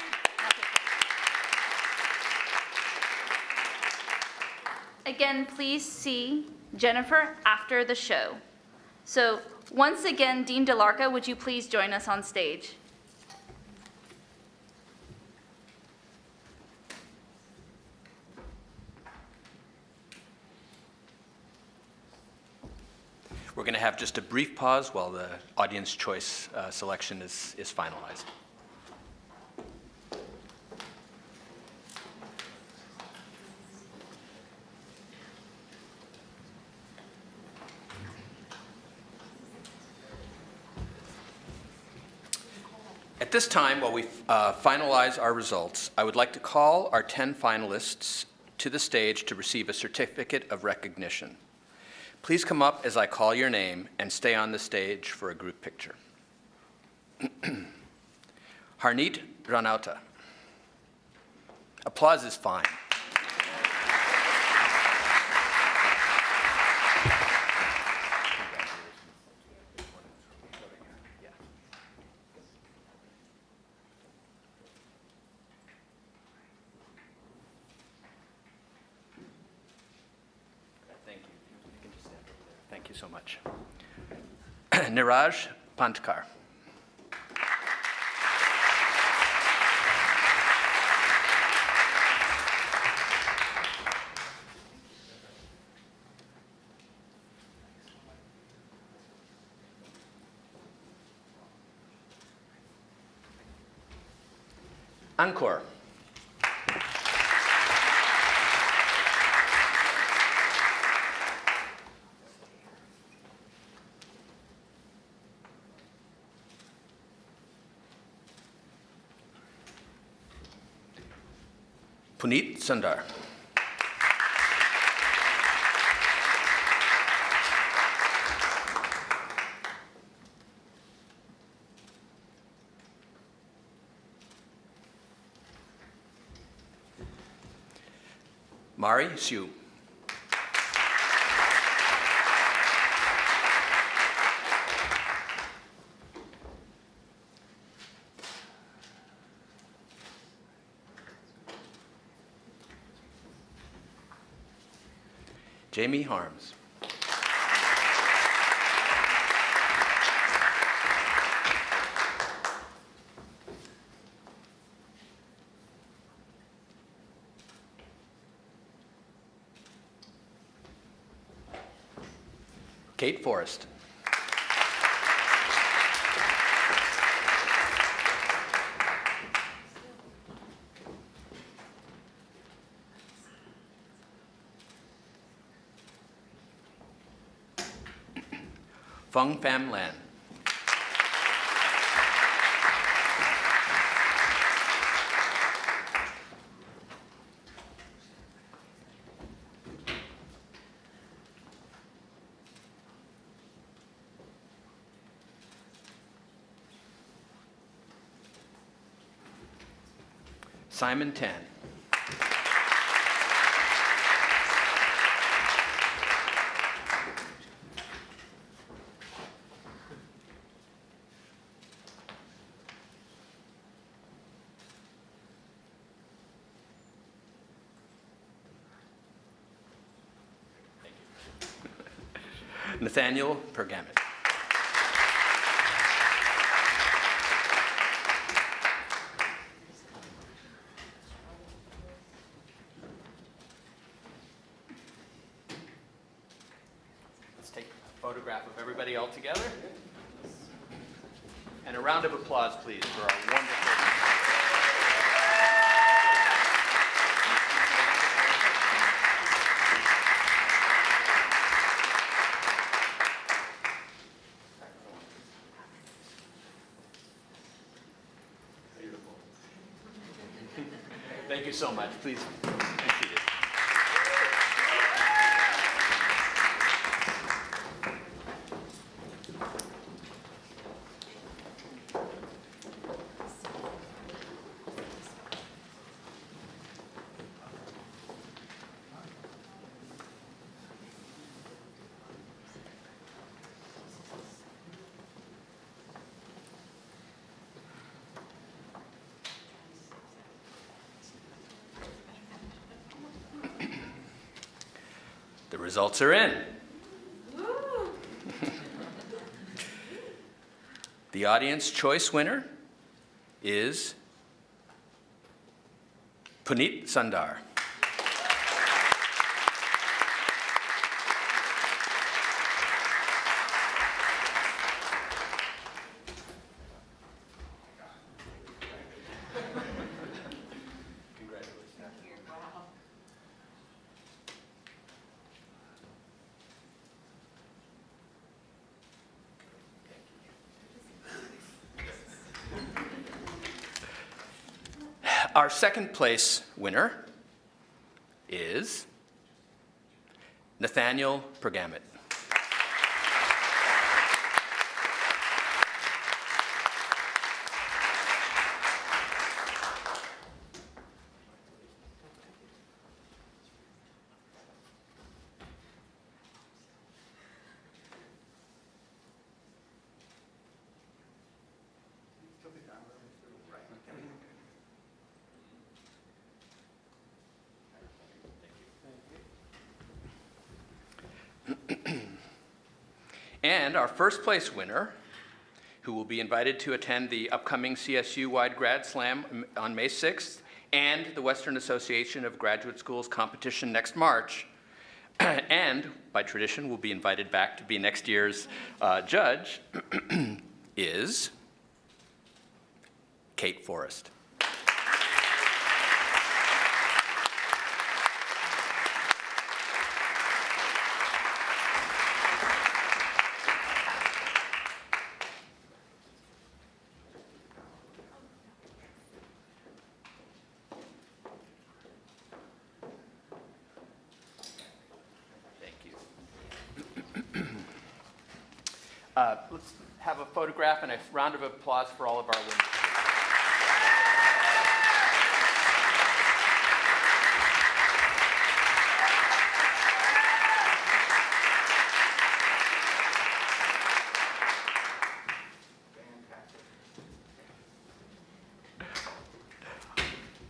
Again, please see Jennifer after the show. So once again, Dean DeLarca, would you please join us on stage? We're going to have just a brief pause while the audience choice selection is finalized. At this time, while we finalize our results, I would like to call our 10 finalists to the stage to receive a certificate of recognition. Please come up as I call your name and stay on the stage for a group picture. Harneet Ranauta. Applause is fine. Thank you so much. Niraj Pantkar. Encore. Punit Sundar. Mari Siu. Jamie Harms. Kate Forrest. Fung Pham Lan. Simon Tan. Nathaniel Pergamet. photograph of everybody all together. And a round of applause, please, for our wonderful... Thank you so much. Please be seated. The results are in. The audience choice winner is Punit Sundar. Our second place winner is Nathaniel Pergamet. And our first place winner, who will be invited to attend the upcoming CSU-wide Grad Slam on May 6th and the Western Association of Graduate Schools competition next March, and by tradition will be invited back to be next year's judge, is Kate Forrest. Let's have a photograph and a round of applause for all of our winners.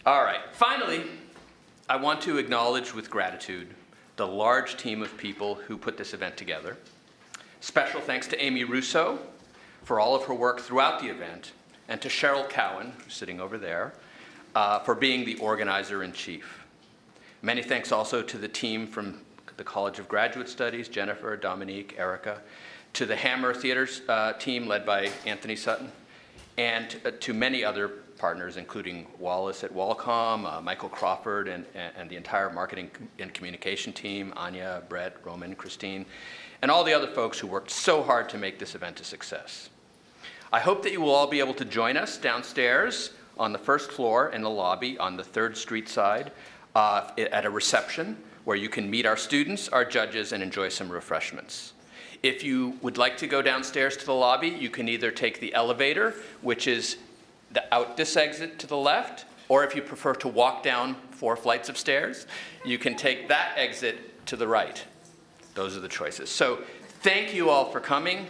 All right, finally, I want to acknowledge with gratitude the large team of people who put this event together. Special thanks to Amy Russo for all of her work throughout the event, and to Cheryl Cowan, who's sitting over there, for being the organizer-in-chief. Many thanks also to the team from the College of Graduate Studies, Jennifer, Dominique, Erica, to the Hammer Theater's team led by Anthony Sutton, and to many other partners, including Wallace at Walcom, Michael Crawford, and the entire marketing and communication team, Anya, Brett, Roman, Christine, and all the other folks who worked so hard to make this event a success. I hope that you will all be able to join us downstairs on the first floor in the lobby on the 3rd Street side at a reception where you can meet our students, our judges, and enjoy some refreshments. If you would like to go downstairs to the lobby, you can either take the elevator, which is out this exit to the left, or if you prefer to walk down 4 flights of stairs, you can take that exit to the right. Those are the choices. So thank you all for coming.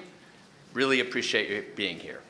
Really appreciate you being here.